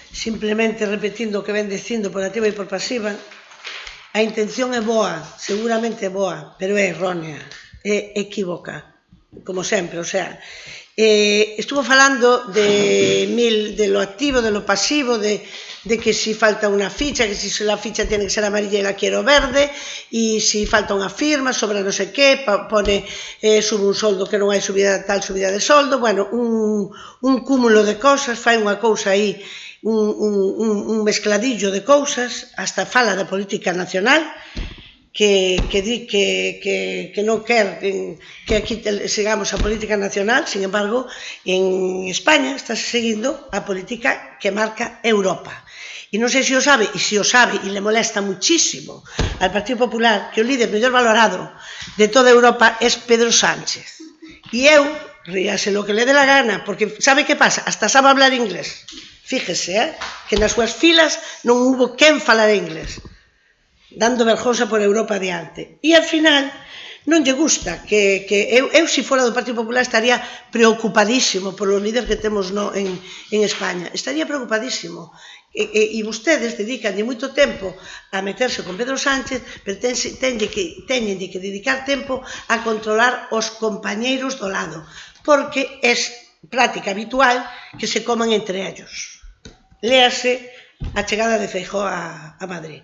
simplemente repetindo o que ven dicindo por activa e por pasiva, a intención é boa, seguramente é boa, pero é errónea, é equívoca, como sempre, o sea, estuvo falando de lo activo, de lo pasivo, de que si falta unha ficha, que si la ficha tiene que ser amarilla e la quiero verde, e si falta unha firma sobre non sei que, pone sube un soldo que non hai subida tal subida de soldo, bueno, un cúmulo de cousas, fai unha cousa aí, un mezcladillo de cousas, hasta fala da política nacional, que di que non quer que aquí sigamos a política nacional, sin embargo, en España está seguindo a política que marca Europa. E non sei se o sabe, e se o sabe, e le molesta muchísimo al Partido Popular, que o líder mellor valorado de toda Europa é Pedro Sánchez. E eu, ríase lo que le dé la gana, porque sabe que pasa? Hasta sabe hablar inglés. Fíjese, que nas súas filas non hubo quen falar inglés, dando vergonza por Europa adiante. E ao final non lle gusta que eu se fora do Partido Popular estaría preocupadísimo polo líder que temos en España, estaría preocupadísimo, e vostedes dedicanlle moito tempo a meterse con Pedro Sánchez, pero teñen que dedicar tempo a controlar os compañeiros do lado, porque é práctica habitual que se coman entre ellos. Léase a chegada de Feijóo a Madrid.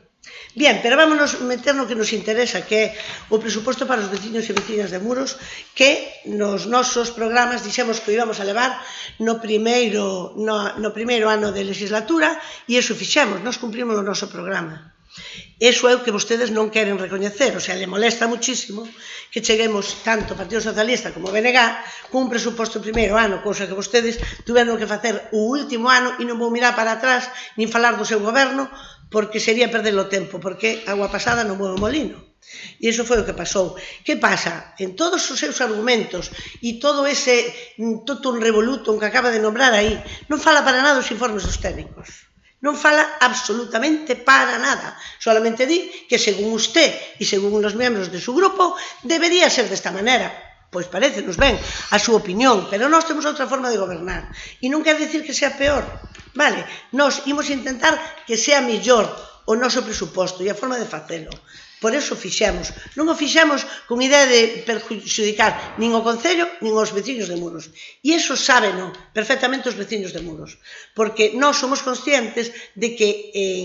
Bien, pero vámonos meter no que nos interesa, que é o presuposto para os veciños e veciñas de Muros, que nos nosos programas dixemos que o íbamos a levar no primeiro ano de legislatura, e iso fixemos, nos cumprimos o noso programa. Iso é o que vostedes non queren recoñecer, o sea, le molesta muchísimo que cheguemos tanto o Partido Socialista como o BNG con un presuposto primeiro ano, cousa que vostedes tuveron que facer o último ano, e non vou mirar para atrás nin falar do seu goberno, porque sería perder o tempo, porque agua pasada non move o molino. E iso foi o que pasou. Que pasa? En todos os seus argumentos e todo ese totum revolutum que acaba de nombrar aí, non fala para nada os informes dos técnicos. Non fala absolutamente para nada. Solamente di que según usted e según os membros de su grupo debería ser desta manera. Pois parecenos ben a súa opinión, pero nós temos outra forma de gobernar. E non quer dicir que sea peor. Vale, nós imos intentar que sea mellor o noso presuposto e a forma de facelo. Por eso fixemos. Non o fixemos con idea de perjudicar nin o Concello nin os veciños de Muros. E iso sábeno perfectamente os veciños de Muros. Porque nós somos conscientes de que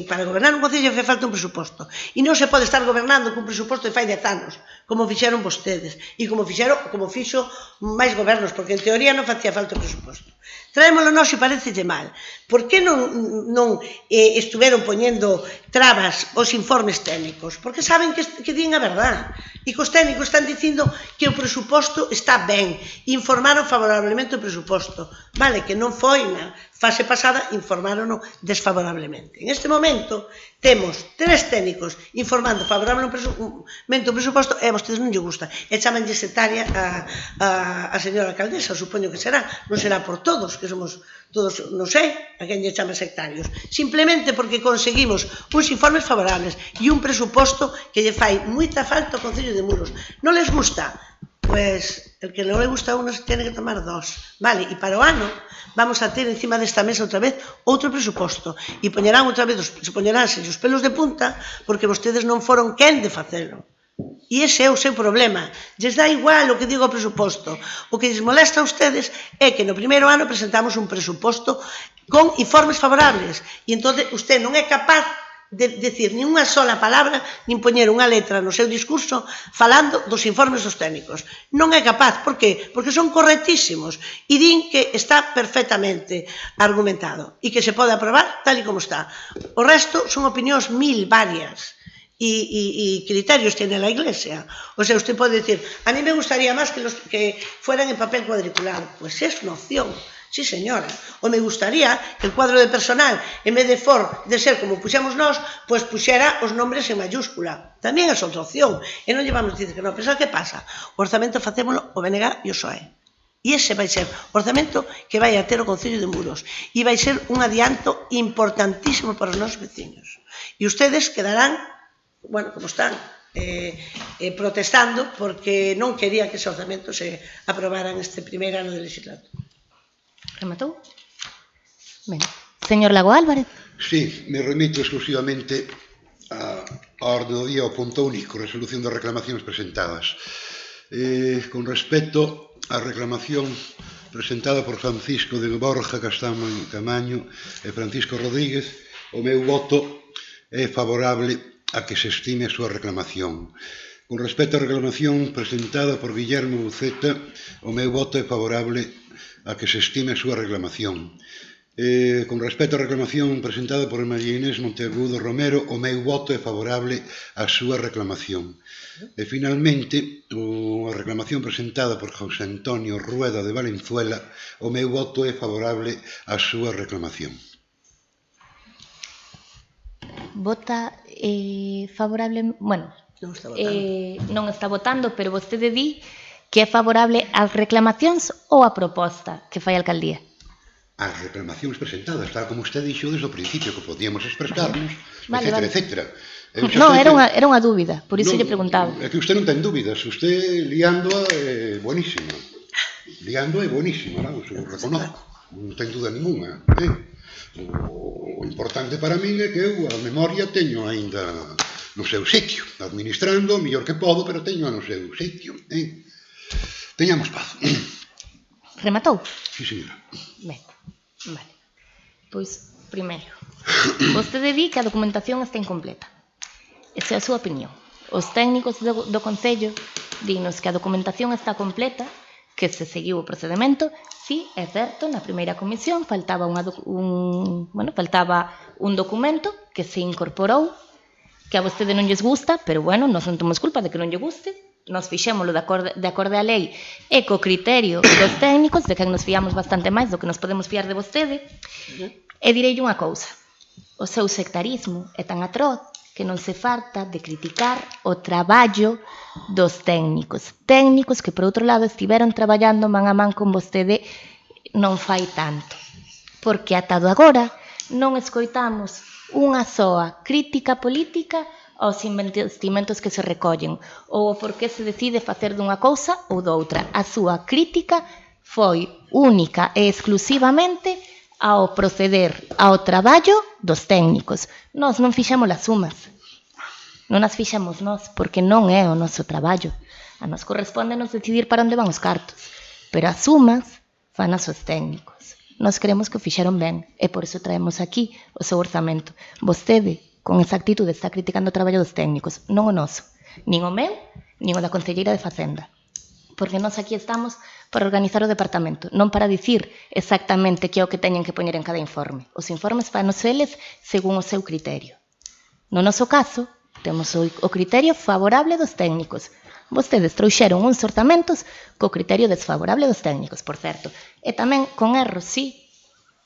para gobernar un Concello fai falta un presuposto. E non se pode estar gobernando cun presuposto de fai 10 anos, como fixeron vostedes. E como fixo máis gobernos, porque en teoría non facía falta o presuposto. Traémolo nós e parecelle mal. Por que non estuveron poñendo trabas os informes técnicos? Porque saben que din a verdade. E que os técnicos están dicindo que o presuposto está ben. Informaron favorablemente o presuposto. Vale, que non foi na fase pasada, informaron desfavorablemente. En este momento temos 3 técnicos informando favorablemente o presuposto e a vostedes non lle gusta. E chamanlle sectaria a señora alcaldesa, supoño que será. Non será por todos, que somos todos, non sei, a quen lle chama sectarios. Simplemente porque conseguimos uns informes favorables e un presuposto que lle fai moita falta ao Concello de Muros. Non les gusta? Pues el que non le gusta a uno se tiene que tomar 2. Vale, e para o ano vamos a ter encima desta mesa outra vez outro presuposto e poñerán outra vez, se poñeránse os pelos de punta porque vostedes non foron quen de facelo. E ese é o seu problema. Lles dá igual o que digo o presuposto. O que lles molesta a ustedes é que no primeiro ano presentamos un presuposto con informes favorables e entón usted non é capaz decir nin unha sola palabra, nin poñer unha letra no seu discurso falando dos informes dos técnicos. Non é capaz. Por qué? Porque son correctísimos e din que está perfectamente argumentado e que se pode aprobar tal e como está. O resto son opinións varias e criterios tiene la Iglesia. O sea, usted puede decir, a mí me gustaría más que fueran en papel cuadriculado. Pues es una opción. Sí, señora. O me gustaría que el cuadro de personal, en vez de ser como puxemos nós, pues puxera os nombres en mayúscula. Tamén é outra opción. E non llevamos a dicir que non. Pero que pasa? O orzamento facémolo o BNG e o PSOE. E ese vai ser o orzamento que vai a ter o Concello de Muros. E vai ser un adianto importantísimo para os nosos veciños. E ustedes quedarán, bueno, como están, protestando porque non quería que ese orzamento se aprobara neste primeiro ano de legislatura. Rematou? Ben. Señor Lago Álvarez. Sí, me remito exclusivamente a orde do día ao punto único, resolución das reclamacións presentadas. Con respecto á reclamación presentada por Francisco de Borja Camaño e Francisco Rodríguez, o meu voto é favorable a que se estime a súa reclamación. Con respecto á reclamación presentada por Guillermo Buceta, o meu voto é favorable a que se estime a súa reclamación. Con respecto á reclamación presentada por María Inés Monteagudo Romero, o meu voto é favorable á súa reclamación. E, finalmente, a reclamación presentada por José Antonio Rueda de Valenzuela, o meu voto é favorable á súa reclamación. Vota favorable... Bueno, non está votando, pero vostede di que é favorable ás reclamacións ou á proposta que fai a alcaldía? As reclamacións presentadas, tal como usted dixo desde o principio, que podíamos expresarnos, etcétera, etcétera. Non, era unha dúbida, por iso lle preguntaba. É que usted non ten dúbidas, usted liándoa é buenísima. Liándoa é buenísima, vamos, eu reconozco, non ten dúda ninguna. O importante para min é que eu a memoria teño aínda no seu sitio, administrando o mellor que podo, pero teño no seu sitio. Teñamos paz. Rematou? Sí, señora. Ben, vale. Pois, primeiro, vostede di que a documentación está incompleta. Esa é a súa opinión. Os técnicos do Concello dinos que a documentación está completa, que se seguiu o procedimento. Sí, é certo, na primeira comisión faltaba un documento que se incorporou, que a vostede non lles gusta, pero bueno, nós non temos culpa de que non lle guste. Nos fixémolo de acorde á lei e co criterio dos técnicos, de que nos fiamos bastante máis do que nos podemos fiar de vostede. E direi unha cousa, o seu sectarismo é tan atroz que non se farta de criticar o traballo dos técnicos. Técnicos que, por outro lado, estiveron traballando man a man con vostede non fai tanto. Porque atado agora non escoitamos unha soa crítica política aos investimentos que se recollen ou o por que se decide facer dunha cousa ou doutra. A súa crítica foi única e exclusivamente ao proceder ao traballo dos técnicos. Nós non fixemos as sumas, non as fixemos nós, porque non é o noso traballo. A nos correspóndenos decidir para onde van os cartos, pero as sumas fanas os técnicos. Nós creemos que o fixeron ben e por iso traemos aquí o seu orzamento. Vostede, con esa actitude, está criticando o traballo dos técnicos, non o noso, nin o meu, nin o da Concelleira de Facenda. Porque nós aquí estamos para organizar o departamento, non para dicir exactamente que é o que teñen que poñer en cada informe. Os informes fanos eles según o seu criterio. No noso caso, temos o criterio favorable dos técnicos. Vostedes trouxeron uns orzamentos co criterio desfavorable dos técnicos, por certo. E tamén con erros, sí.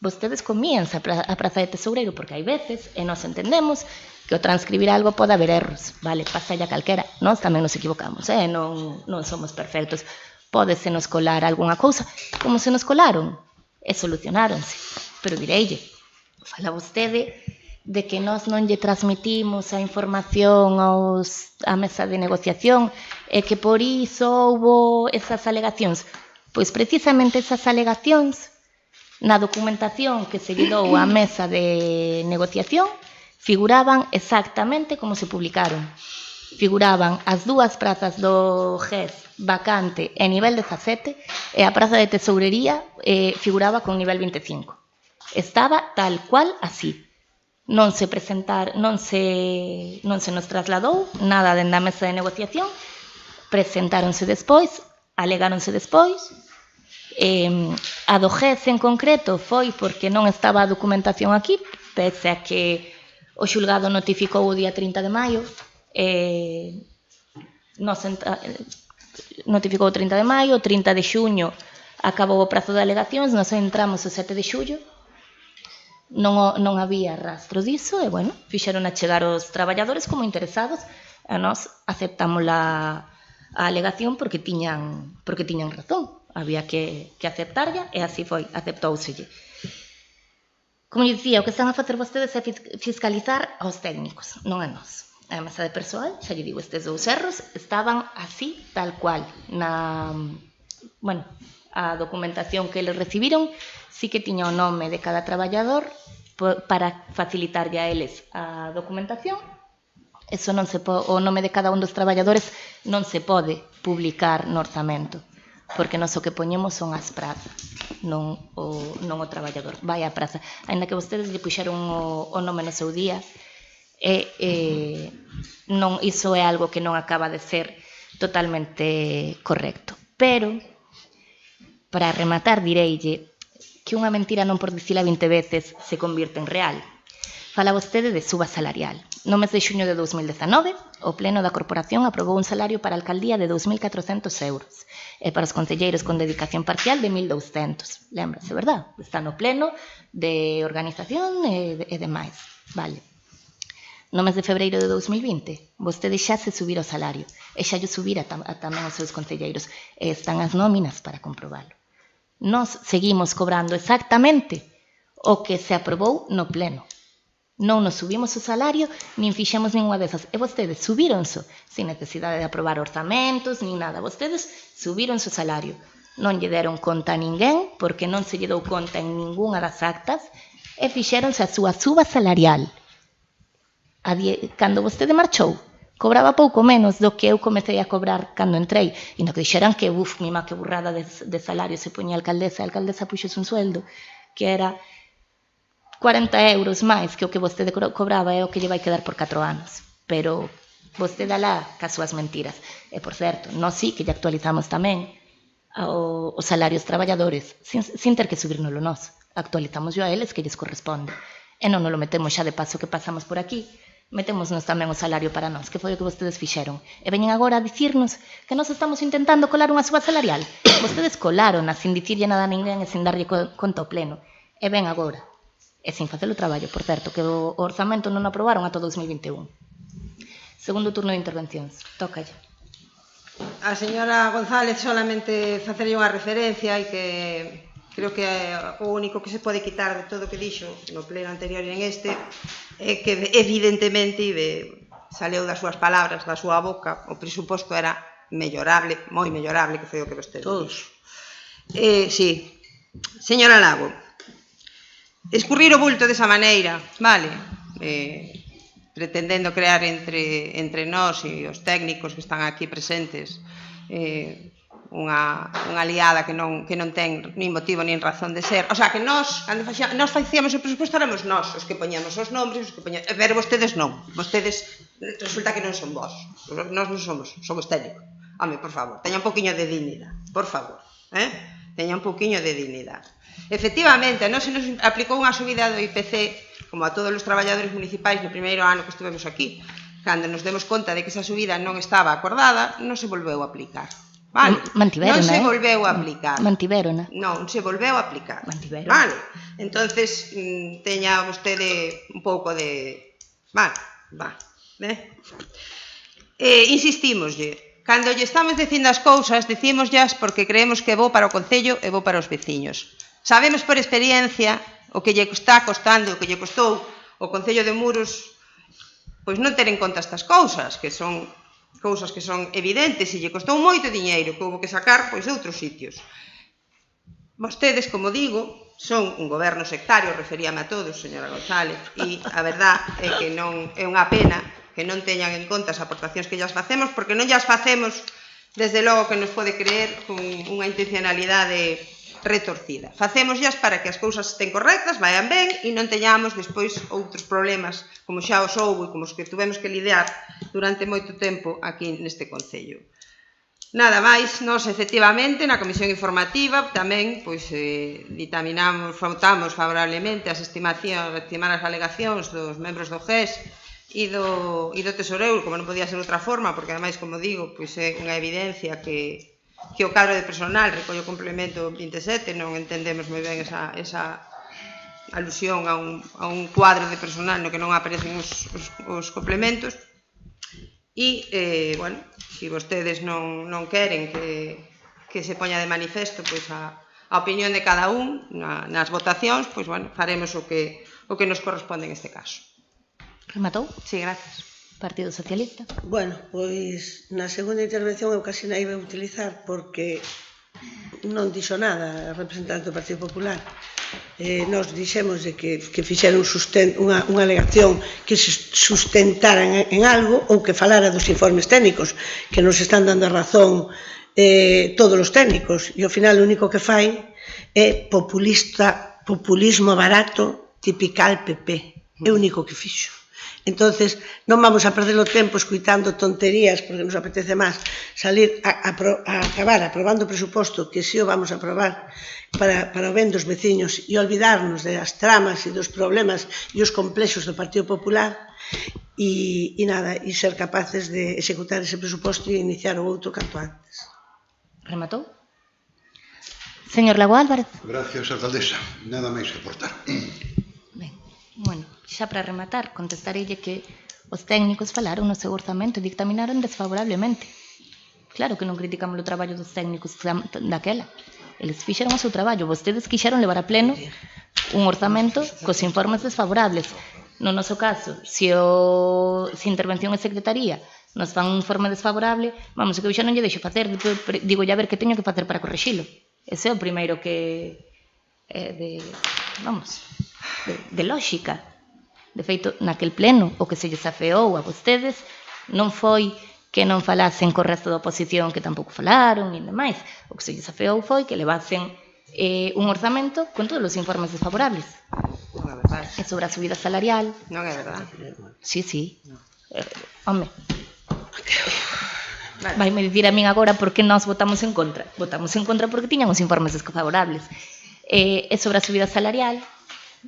Vostedes comíanse a praza de tesoureiro porque hai veces, e nós entendemos, que ao transcribir algo pode haber erros. Vale, pasa ya calquera. Nós tamén nos equivocamos, non somos perfectos. Pódese nos colar algunha cousa, como se nos colaron, e solucionáronse. Pero direille, fala vostede de que nós non lle transmitimos a información á mesa de negociación e que por iso houbo esas alegacións. Pois precisamente esas alegacións na documentación que se lle dou á mesa de negociación figuraban exactamente como se publicaron. Figuraban as dúas prazas do GES vacante en nivel 17 e a praza de tesourería figuraba con nivel 25. Estaba tal cual así. non se nos trasladou nada dende a mesa de negociación, presentáronse despois, alegáronse despois, a do GES en concreto foi porque non estaba a documentación aquí, pese a que o xulgado notificou o día 30 de maio, notificou o 30 de maio, o 30 de xuño acabou o prazo de alegacións, nos entramos o 7 de xullo, non había rastro diso, e, bueno, fixeron a chegar os traballadores como interesados, e nós aceptamos a alegación porque tiñan razón, había que aceptarlla, e así foi, aceptouselle. Como lle dicía, o que están a facer vostedes é fiscalizar aos técnicos, non a nós. A mesa de persoal, xa lle digo, estes 2 erros estaban así, tal cual, a documentación que eles recibiron sí que tiña o nome de cada traballador para facilitarlle a eles a documentación. Eso non se o nome de cada un dos traballadores non se pode publicar no orzamento, porque nós o que poñemos son as prazas, non o traballador. Vai á praza. Ainda que vostedes lle puxeron o nome no seu día, iso é algo que non acaba de ser totalmente correcto. Pero, para rematar, direille que unha mentira non por dicila 20 veces se convierte en real. Fala vostede de suba salarial. No mes de xuño de 2019, o Pleno da Corporación aprobou un salario para a alcaldía de 2.400 euros e para os concelleiros con dedicación parcial de 1.200. Lémbrase, verdad? Está no Pleno de Organización e demais. Vale. No mes de febreiro de 2020, vostede xa se subira o salario e xa lle subira tamén aos seus concelleiros e están as nóminas para comprobalo. Nós seguimos cobrando exactamente o que se aprobou no Pleno. Non nos subimos o salario, nin fixemos ninguna desas. E vostedes subíronse, sin necesidade de aprobar orzamentos, nin nada. Vostedes subíronse o salario. Non lle deron conta a ninguén, porque non se lle dou conta en ningunha das actas, e fixéronse a súa suba salarial. Cando vostede marchou, cobraba pouco menos do que eu comecei a cobrar cando entrei. E no que dixeran que, mima, que burrada de salario se poñía a alcaldesa puxose un sueldo que era 40 euros máis que o que vostede cobraba é o que lle vai quedar por 4 anos. Pero vostede alá cas súas mentiras. E, por certo, nós sí que lle actualizamos tamén os salarios traballadores, sin ter que subirnoslo nós. Actualizamos yo a eles que lles corresponde. E non nos lo metemos xa de paso que pasamos por aquí. Metémonos tamén o salario para nós, que foi o que vostedes fixeron. E veñen agora a dicirnos que nós estamos intentando colar unha suba salarial. Vostedes colaron sin dicirlle nada a ninguén e sin darlle conta ao Pleno. E ven agora. E sin facer o traballo, por certo, que o orzamento non aprobaron ata 2021. Segundo turno de intervencións. Tócalle. A señora González solamente facerlle unha referencia e que creo que o único que se pode quitar de todo o que dixo no pleno anterior e en este é que evidentemente saleu das súas palabras, da súa boca, o presuposto era mellorable, moi mellorable, que foi o que vostede dixo. Sí. Señora Lago, escurrir o bulto desa maneira, vale, pretendendo crear entre nós e os técnicos que están aquí presentes unha aliada que non ten nin motivo nin razón de ser. O sea, que nós, cando facíamos o presuposto, éramos nós os que poñíamos os nombres, pero vostedes non. Vostedes, resulta que non son vós. Nós non somos técnicos. Home, por favor, teña un poquinho de dignidade, por favor. Teña un poquinho de dignidade. Efectivamente, non se nos aplicou unha subida do IPC, como a todos os traballadores municipais no primeiro ano que estivemos aquí. Cando nos demos conta de que esa subida non estaba acordada, non se volveu a aplicar. Vale. Non se volveu a aplicar. Mantiverona. Non se volveu a aplicar. Mantiverona. Vale. Entonces, teña vostede un pouco de... Insistímoslle. Cando lle estamos dicindo as cousas, dicímosllas porque creemos que é bo para o Concello e bo para os veciños. Sabemos por experiencia o que lle está costando, o que lle costou o Concello de Muros, pois non ter en conta estas cousas, que son cousas que son evidentes e lle costou moito diñeiro que houve que sacar pois de outros sitios. Vostedes, como digo, son un goberno sectario, referíame a todos, señora González, e a verdad é que non é unha pena que non teñan en conta as aportacións que llas facemos, porque non llas facemos, desde logo que nos pode creer, con unha intencionalidade retorcida. Facémosllas para que as cousas estén correctas, vayan ben e non teñamos despois outros problemas como xa os houbo e como os que tuvemos que lidiar durante moito tempo aquí neste Concello. Nada máis, nós efectivamente na comisión informativa tamén votamos favorablemente as estimar as alegacións dos membros do GES e do Tesoreiro, como non podía ser outra forma, porque ademais, como digo, é unha evidencia que o cadro de personal recolle o complemento 27, non entendemos moi ben esa alusión a un cuadro de personal no que non aparecen os complementos e, bueno, se vostedes non queren que se poña de manifesto a opinión de cada un nas votacións, bueno, faremos o que nos corresponde en este caso. Rematou? Sí, gracias. Partido Socialista. Bueno, pois na segunda intervención eu casi non iba a utilizar porque non dixo nada a representante do Partido Popular. Nos dixemos de que fixeron unha alegación que se sustentara en algo ou que falara dos informes técnicos que nos están dando a razón todos os técnicos e ao final o único que fai é populismo barato tipical PP. É o único que fixo. Entonces, non vamos a perder o tempo escuitando tonterías porque nos apetece máis salir a acabar aprobando o presuposto que si o vamos a aprobar para o ben dos veciños e olvidarnos das tramas e dos problemas e os complexos do Partido Popular e nada, e ser capaces de executar ese presuposto e iniciar o outro canto antes. Rematou? Señor Lago Álvarez. Gracias, alcaldesa. Nada máis que aportar. Ben, bueno, xa para rematar, contestareille que os técnicos falaron no seu orzamento e dictaminaron desfavorablemente. Claro que non criticamos o traballo dos técnicos daquela. Eles fixeron o seu traballo. Vostedes quixeron levar a pleno un orzamento cos informes desfavorables. No noso caso, se intervención e secretaría nos fan un informe desfavorable, vamos, que eu xa non lle deixo facer, digo ya ver que teño que facer para corrixilo. Ese é o primeiro que de lógica. De feito, naquel pleno, o que se lles afeou a vostedes non foi que non falasen co resto da oposición, que tampouco falaron, e demais. O que se lles afeou foi que levasen un orzamento con todos os informes desfavorables. Non é verdade. E sobre a subida salarial. Non é verdade. Sí. Home. Vaime dicir a min agora por que nós votamos en contra. Votamos en contra porque tiñan os informes desfavorables. E sobre a subida salarial,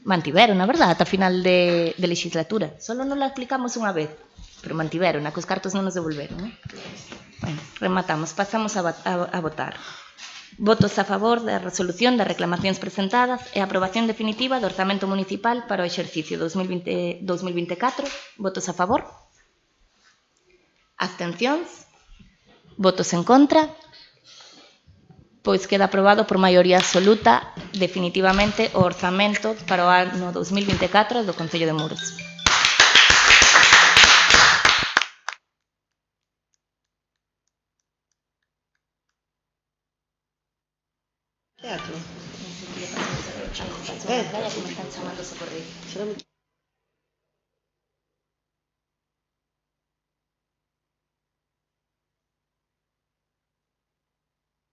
mantiveron, na verdade, ata final de legislatura. Solo non la aplicamos unha vez, pero mantiveron, a que os cartos non nos devolveron. Bueno, rematamos, pasamos a votar. Votos a favor da resolución das reclamacións presentadas e a aprobación definitiva do orzamento municipal para o exercicio 2024. Votos a favor? Abstencións? Votos en contra? Pois queda aprobado por maioría absoluta definitivamente o orzamento para o ano 2024 do Concello de Muros. Teatro. Que me están chamando socorrido.